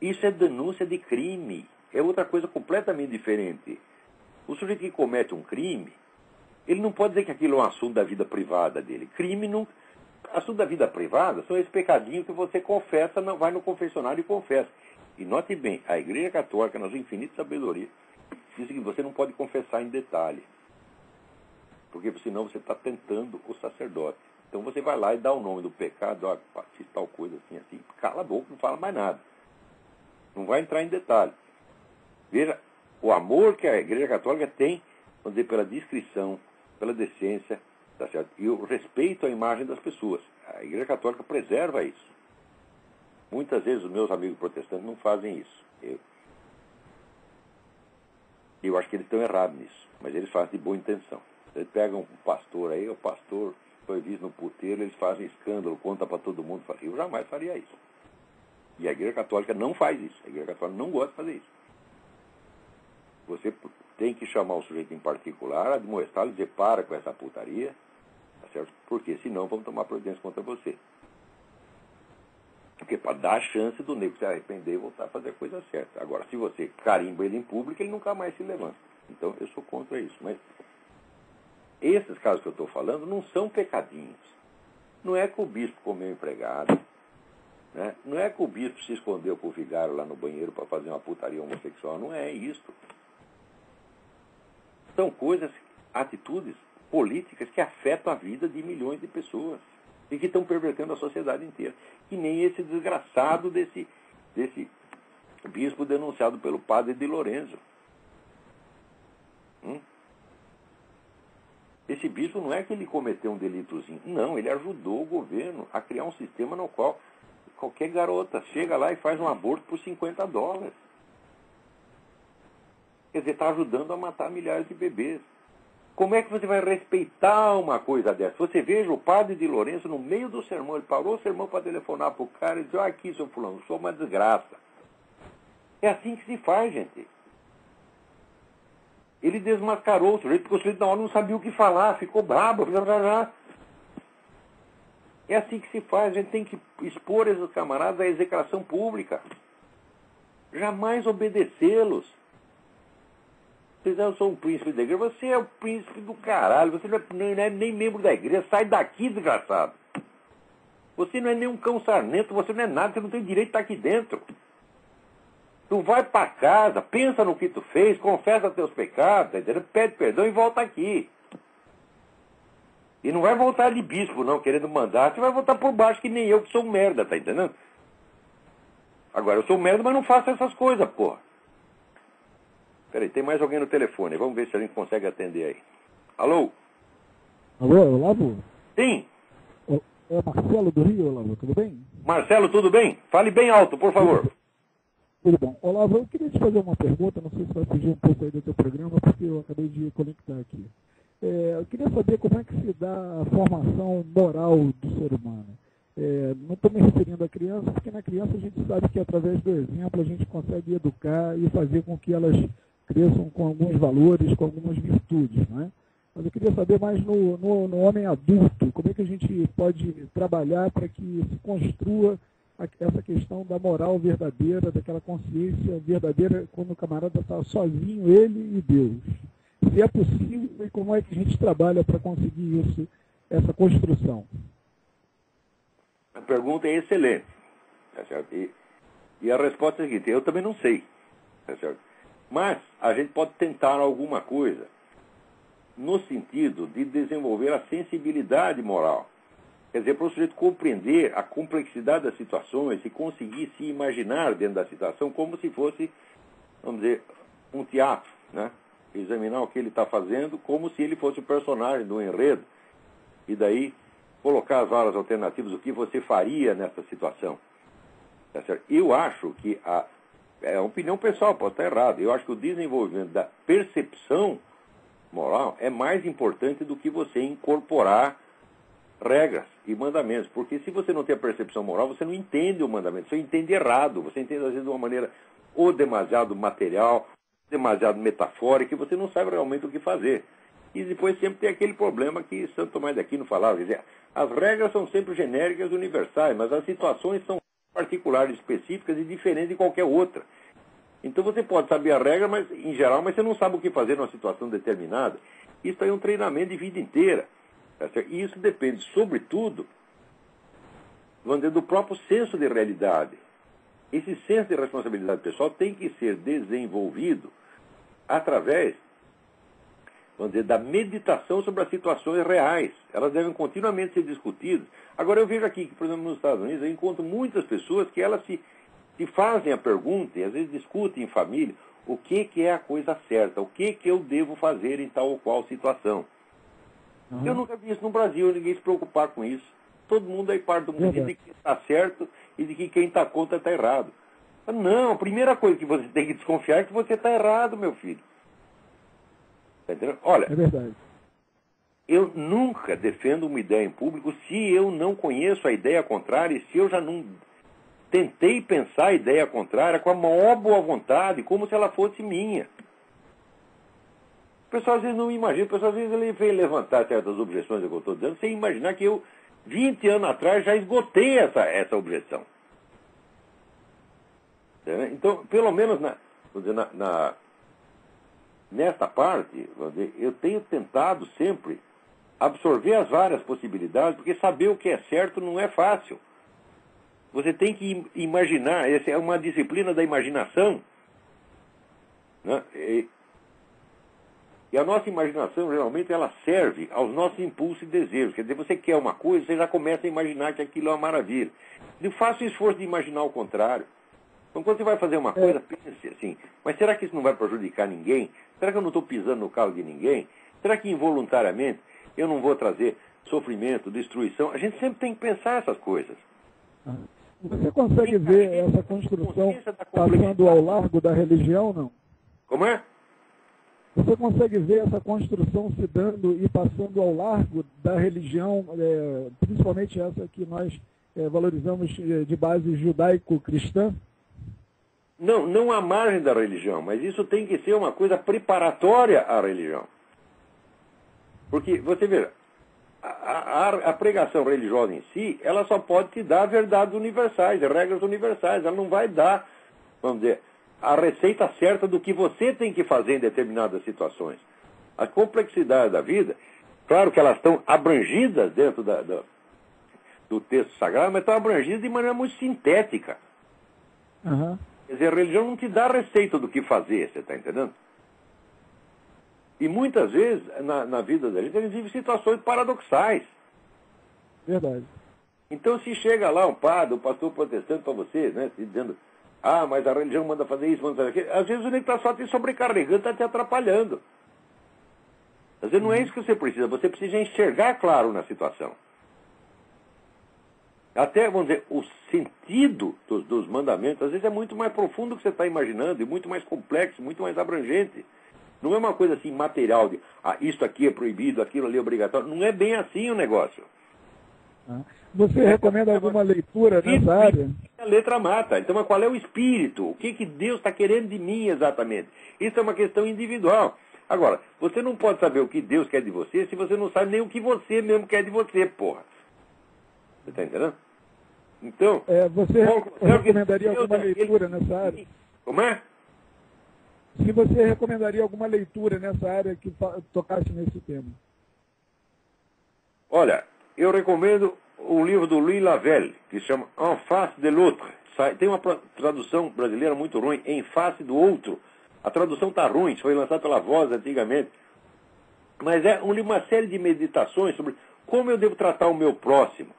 Isso é denúncia de crime. É outra coisa completamente diferente. O sujeito que comete um crime, ele não pode dizer que aquilo é um assunto da vida privada dele. Crime não... Assunto da vida privada são esses pecadinhos que você confessa, não vai no confessionário e confessa. E note bem, a Igreja Católica, na sua infinita sabedoria, diz que você não pode confessar em detalhe. Porque senão você está tentando o sacerdote. Então você vai lá e dá o nome do pecado, ó, fiz tal coisa assim, assim. Cala a boca, não fala mais nada. Não vai entrar em detalhe. Veja, o amor que a Igreja Católica tem, vamos dizer, pela discrição, pela decência, tá certo? E o respeito à imagem das pessoas. A Igreja Católica preserva isso. Muitas vezes os meus amigos protestantes não fazem isso. Eu acho que eles estão errados nisso, mas eles fazem de boa intenção. Eles pegam um pastor aí, o pastor foi visto no puteiro, eles fazem escândalo, conta para todo mundo. Eu jamais faria isso. E a Igreja Católica não faz isso. A Igreja Católica não gosta de fazer isso. Você tem que chamar o sujeito em particular, admoestá-lo e dizer, para com essa putaria, tá certo? Porque senão vamos tomar providência contra você. Porque para dar a chance do nego se arrepender e voltar a fazer a coisa certa. Agora, se você carimba ele em público, ele nunca mais se levanta. Então, eu sou contra isso. Mas esses casos que eu estou falando não são pecadinhos. Não é que o bispo comeu empregado, né? Não é que o bispo se escondeu com o vigário lá no banheiro para fazer uma putaria homossexual. Não é isso. São coisas, atitudes políticas que afetam a vida de milhões de pessoas e que estão pervertendo a sociedade inteira. Que nem esse desgraçado desse bispo denunciado pelo padre de Lorenzo. Esse bispo não é que ele cometeu um delitozinho. Não, ele ajudou o governo a criar um sistema no qual qualquer garota chega lá e faz um aborto por $50. Quer dizer, está ajudando a matar milhares de bebês. Como é que você vai respeitar uma coisa dessa? Você veja o padre de Lourenço no meio do sermão, ele parou o sermão para telefonar para o cara e disse, aqui, seu fulano, sou uma desgraça. É assim que se faz, gente. Ele desmascarou o sujeito, porque o sujeito na hora não sabia o que falar, ficou brabo. É assim que se faz, a gente tem que expor esses camaradas à execração pública. Jamais obedecê-los. Eu sou um príncipe da igreja, você é o príncipe do caralho, você não é nem membro da igreja, sai daqui, desgraçado. Você não é nem um cão sarnento, você não é nada, você não tem direito de estar aqui dentro. Tu vai para casa, pensa no que tu fez, confessa teus pecados, tá entendendo? Pede perdão e volta aqui. E não vai voltar de bispo, não, querendo mandar, você vai voltar por baixo que nem eu, que sou um merda, tá entendendo? Agora, eu sou um merda, mas não faço essas coisas, porra. Peraí, tem mais alguém no telefone. Vamos ver se a gente consegue atender aí. Alô? Alô, Olavo? Sim. É Marcelo do Rio, Olavo, tudo bem? Marcelo, tudo bem? Fale bem alto, por favor. Tudo bom. Olavo, eu queria te fazer uma pergunta, não sei se vai fugir um pouco aí do teu programa, porque eu acabei de conectar aqui. Eu queria saber como é que se dá a formação moral do ser humano. Não estou me referindo à criança, porque na criança a gente sabe que através do exemplo a gente consegue educar e fazer com que elas cresçam com alguns valores, com algumas virtudes, não é? Mas eu queria saber mais no homem adulto, como é que a gente pode trabalhar para que se construa essa questão da moral verdadeira, daquela consciência verdadeira quando o camarada está sozinho, ele e Deus. Se é possível e como é que a gente trabalha para conseguir isso, essa construção. A pergunta é excelente, tá certo? E a resposta é a seguinte, eu também não sei, tá certo? Mas a gente pode tentar alguma coisa no sentido de desenvolver a sensibilidade moral. Quer dizer, para o sujeito compreender a complexidade das situações e conseguir se imaginar dentro da situação como se fosse, vamos dizer, um teatro, né? Examinar o que ele está fazendo como se ele fosse o personagem do enredo. E daí colocar as várias alternativas, o que você faria nessa situação. Tá certo? Eu acho que é uma opinião pessoal, pode estar errado. Eu acho que o desenvolvimento da percepção moral é mais importante do que você incorporar regras e mandamentos, porque se você não tem a percepção moral, você não entende o mandamento, você entende errado, você entende às vezes de uma maneira ou demasiado material, demasiado metafórica, e você não sabe realmente o que fazer. E depois sempre tem aquele problema que Santo Tomás de Aquino falava, quer dizer, as regras são sempre genéricas e universais, mas as situações são particulares, específicas e diferentes de qualquer outra. Então você pode saber a regra, mas, em geral, mas você não sabe o que fazer numa situação determinada. Isso aí é um treinamento de vida inteira. Tá certo? E isso depende, sobretudo, vamos dizer, do próprio senso de realidade. Esse senso de responsabilidade pessoal tem que ser desenvolvido através, vamos dizer, da meditação sobre as situações reais. Elas devem continuamente ser discutidas. Agora, eu vejo aqui que, por exemplo, nos Estados Unidos, eu encontro muitas pessoas que elas se fazem a pergunta, e às vezes discutem em família, o que é a coisa certa, o que eu devo fazer em tal ou qual situação. Uhum. Eu nunca vi isso no Brasil, ninguém se preocupar com isso. Todo mundo aí parte do mundo de que está certo e de que quem está contra está errado. Não, a primeira coisa que você tem que desconfiar é que você está errado, meu filho. Tá entendendo? Olha, é verdade. Eu nunca defendo uma ideia em público se eu não conheço a ideia contrária e se eu já não tentei pensar a ideia contrária com a maior boa vontade, como se ela fosse minha. O pessoal às vezes não imagina, o pessoal às vezes ele vem levantar certas objeções que eu estou dizendo, sem imaginar que eu, 20 anos atrás, já esgotei essa objeção. Então, pelo menos nesta parte, eu tenho tentado sempre absorver as várias possibilidades, porque saber o que é certo não é fácil. Você tem que imaginar, essa é uma disciplina da imaginação, né? E a nossa imaginação, geralmente, ela serve aos nossos impulsos e desejos. Quer dizer, você quer uma coisa, você já começa a imaginar que aquilo é uma maravilha. E faça o esforço de imaginar o contrário. Então, quando você vai fazer uma coisa, pense assim, mas será que isso não vai prejudicar ninguém? Será que eu não estou pisando no calo de ninguém? Será que involuntariamente eu não vou trazer sofrimento, destruição? A gente sempre tem que pensar essas coisas. Você consegue ver essa construção passando ao largo da religião, não? Como é? Você consegue ver essa construção se dando e passando ao largo da religião, principalmente essa que nós valorizamos de base judaico-cristã? Não à margem da religião, mas isso tem que ser uma coisa preparatória à religião. Porque, você veja, a pregação religiosa em si, ela só pode te dar verdades universais, regras universais. Ela não vai dar, vamos dizer, a receita certa do que você tem que fazer em determinadas situações. A complexidade da vida, claro que elas estão abrangidas dentro do texto sagrado, mas estão abrangidas de maneira muito sintética. Uhum. Quer dizer, a religião não te dá a receita do que fazer, você está entendendo? E muitas vezes, na vida da gente, a gente vive situações paradoxais. Verdade. Então, se chega lá um padre, um pastor protestante para você, né, dizendo, mas a religião manda fazer isso, manda fazer aquilo, às vezes o nego está só te sobrecarregando, está te atrapalhando. Às vezes não é isso que você precisa enxergar claro na situação. Até, vamos dizer, o sentido dos mandamentos, às vezes é muito mais profundo do que você está imaginando, e muito mais complexo, muito mais abrangente. Não é uma coisa assim material, de isso aqui é proibido, aquilo ali é obrigatório. Não é bem assim o negócio. Você recomenda alguma leitura nessa área? A letra mata. Então, mas qual é o espírito? O que Deus está querendo de mim exatamente? Isso é uma questão individual. Agora, você não pode saber o que Deus quer de você se você não sabe nem o que você mesmo quer de você, porra. Você está entendendo? Então... você recomendaria alguma leitura nessa área? Como é? Se você recomendaria alguma leitura nessa área que tocasse nesse tema. Olha, eu recomendo um livro do Louis Lavelle, que se chama En Face de l'Autre. Tem uma tradução brasileira muito ruim, Em Face do Outro. A tradução está ruim, foi lançada pela Voz antigamente. Mas é uma série de meditações sobre como eu devo tratar o meu próximo.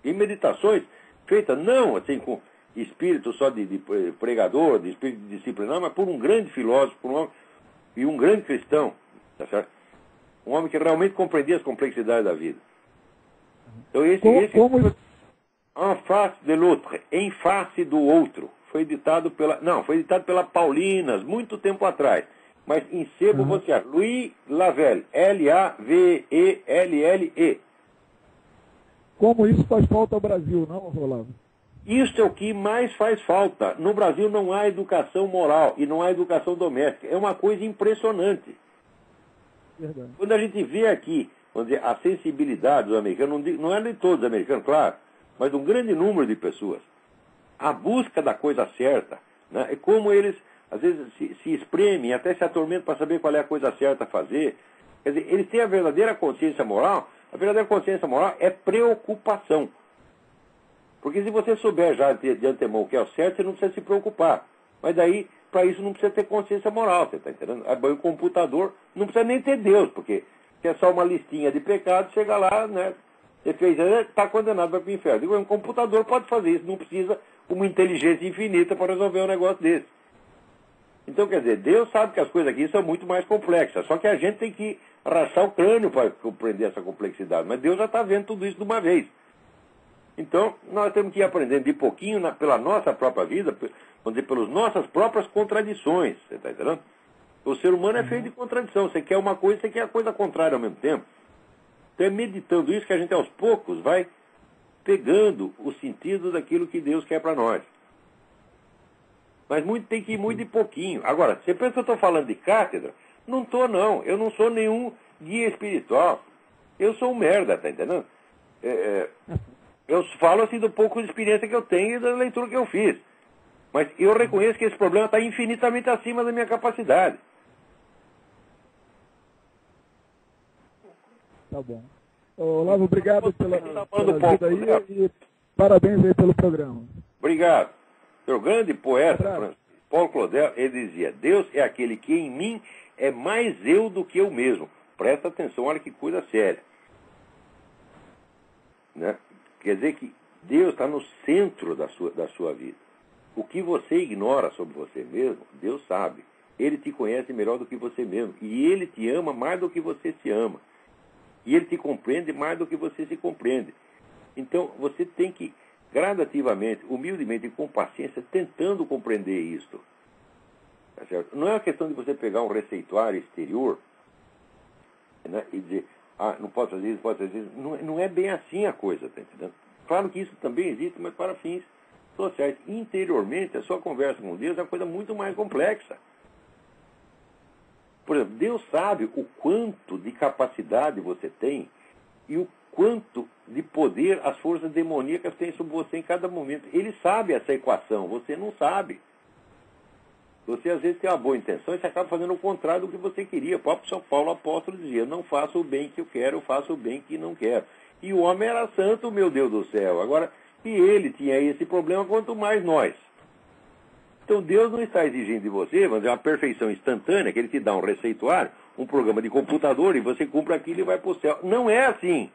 E meditações feitas não assim com espírito só de pregador, de espírito disciplinar, mas por um grande filósofo, e um grande cristão, tá certo? Um homem que realmente compreendia as complexidades da vida. Então esse En Face de l'Autre, Em Face do Outro, foi editado pela Paulinas, muito tempo atrás. Mas em sebo você acha Louis Lavelle, Lavelle. como isso faz falta ao Brasil, não, Olavo? Isso é o que mais faz falta. No Brasil não há educação moral e não há educação doméstica. É uma coisa impressionante. Verdade. Quando a gente vê aqui, vamos dizer, a sensibilidade dos americanos, não é de todos os americanos, claro, mas de um grande número de pessoas, a busca da coisa certa, né, é como eles, às vezes, se espremem, até se atormentam para saber qual é a coisa certa a fazer. Quer dizer, eles têm a verdadeira consciência moral. A verdadeira consciência moral é preocupação. Porque se você souber já de antemão o que é o certo, você não precisa se preocupar. Mas daí, para isso, não precisa ter consciência moral, você está entendendo? O computador não precisa nem ter Deus, porque se é só uma listinha de pecados, chega lá, né? Você fez, está condenado para o inferno. Digo, um computador pode fazer isso, não precisa uma inteligência infinita para resolver um negócio desse. Então, quer dizer, Deus sabe que as coisas aqui são muito mais complexas, só que a gente tem que rachar o crânio para compreender essa complexidade. Mas Deus já está vendo tudo isso de uma vez. Então, nós temos que ir aprendendo de pouquinho pela nossa própria vida, vamos dizer, pelas nossas próprias contradições. Você está entendendo? O ser humano é feito de contradição. Você quer uma coisa, você quer a coisa contrária ao mesmo tempo. Então é meditando isso que a gente aos poucos vai pegando o sentido daquilo que Deus quer para nós. Mas tem que ir muito de pouquinho. Agora, você pensa que eu estou falando de cátedra? Não estou, não. Eu não sou nenhum guia espiritual. Eu sou um merda, tá entendendo? Eu falo assim do pouco de experiência que eu tenho e da leitura que eu fiz. Mas eu reconheço que esse problema está infinitamente acima da minha capacidade. Tá bom. Olavo, obrigado pela ajuda aí né? e parabéns aí pelo programa. Obrigado. O grande poeta, Paulo Claudel, ele dizia, Deus é aquele que em mim é mais eu do que eu mesmo. Presta atenção, olha que coisa séria. Né? Quer dizer que Deus está no centro da sua vida. O que você ignora sobre você mesmo, Deus sabe. Ele te conhece melhor do que você mesmo. E Ele te ama mais do que você se ama. E Ele te compreende mais do que você se compreende. Então, você tem que, gradativamente, humildemente e com paciência, tentando compreender isto. Tá certo? Não é uma questão de você pegar um receituário exterior, né, e dizer, não posso fazer isso, pode fazer isso. Não é bem assim a coisa, tá entendendo? Claro que isso também existe, mas para fins sociais. Interiormente, a sua conversa com Deus é uma coisa muito mais complexa. Por exemplo, Deus sabe o quanto de capacidade você tem e o quanto de poder as forças demoníacas têm sobre você em cada momento. Ele sabe essa equação, você não sabe. Você às vezes tem uma boa intenção e você acaba fazendo o contrário do que você queria. O próprio São Paulo apóstolo dizia, não faço o bem que eu quero, eu faço o bem que não quero. E o homem era santo, meu Deus do céu. Agora, se ele tinha esse problema, quanto mais nós. Então Deus não está exigindo de você, vamos dizer, uma perfeição instantânea, que Ele te dá um receituário, um programa de computador, e você cumpre aquilo e vai para o céu. Não é assim.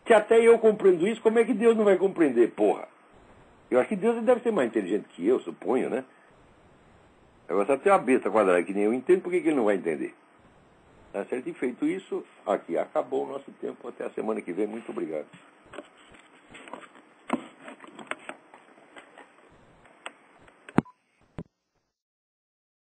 Se até eu compreendo isso, como é que Deus não vai compreender, porra? Eu acho que Deus deve ser mais inteligente que eu, suponho, né? Agora, se até uma besta quadrada que nem eu entendo, por que ele não vai entender? Tá certo? E feito isso, aqui acabou o nosso tempo. Até a semana que vem. Muito obrigado.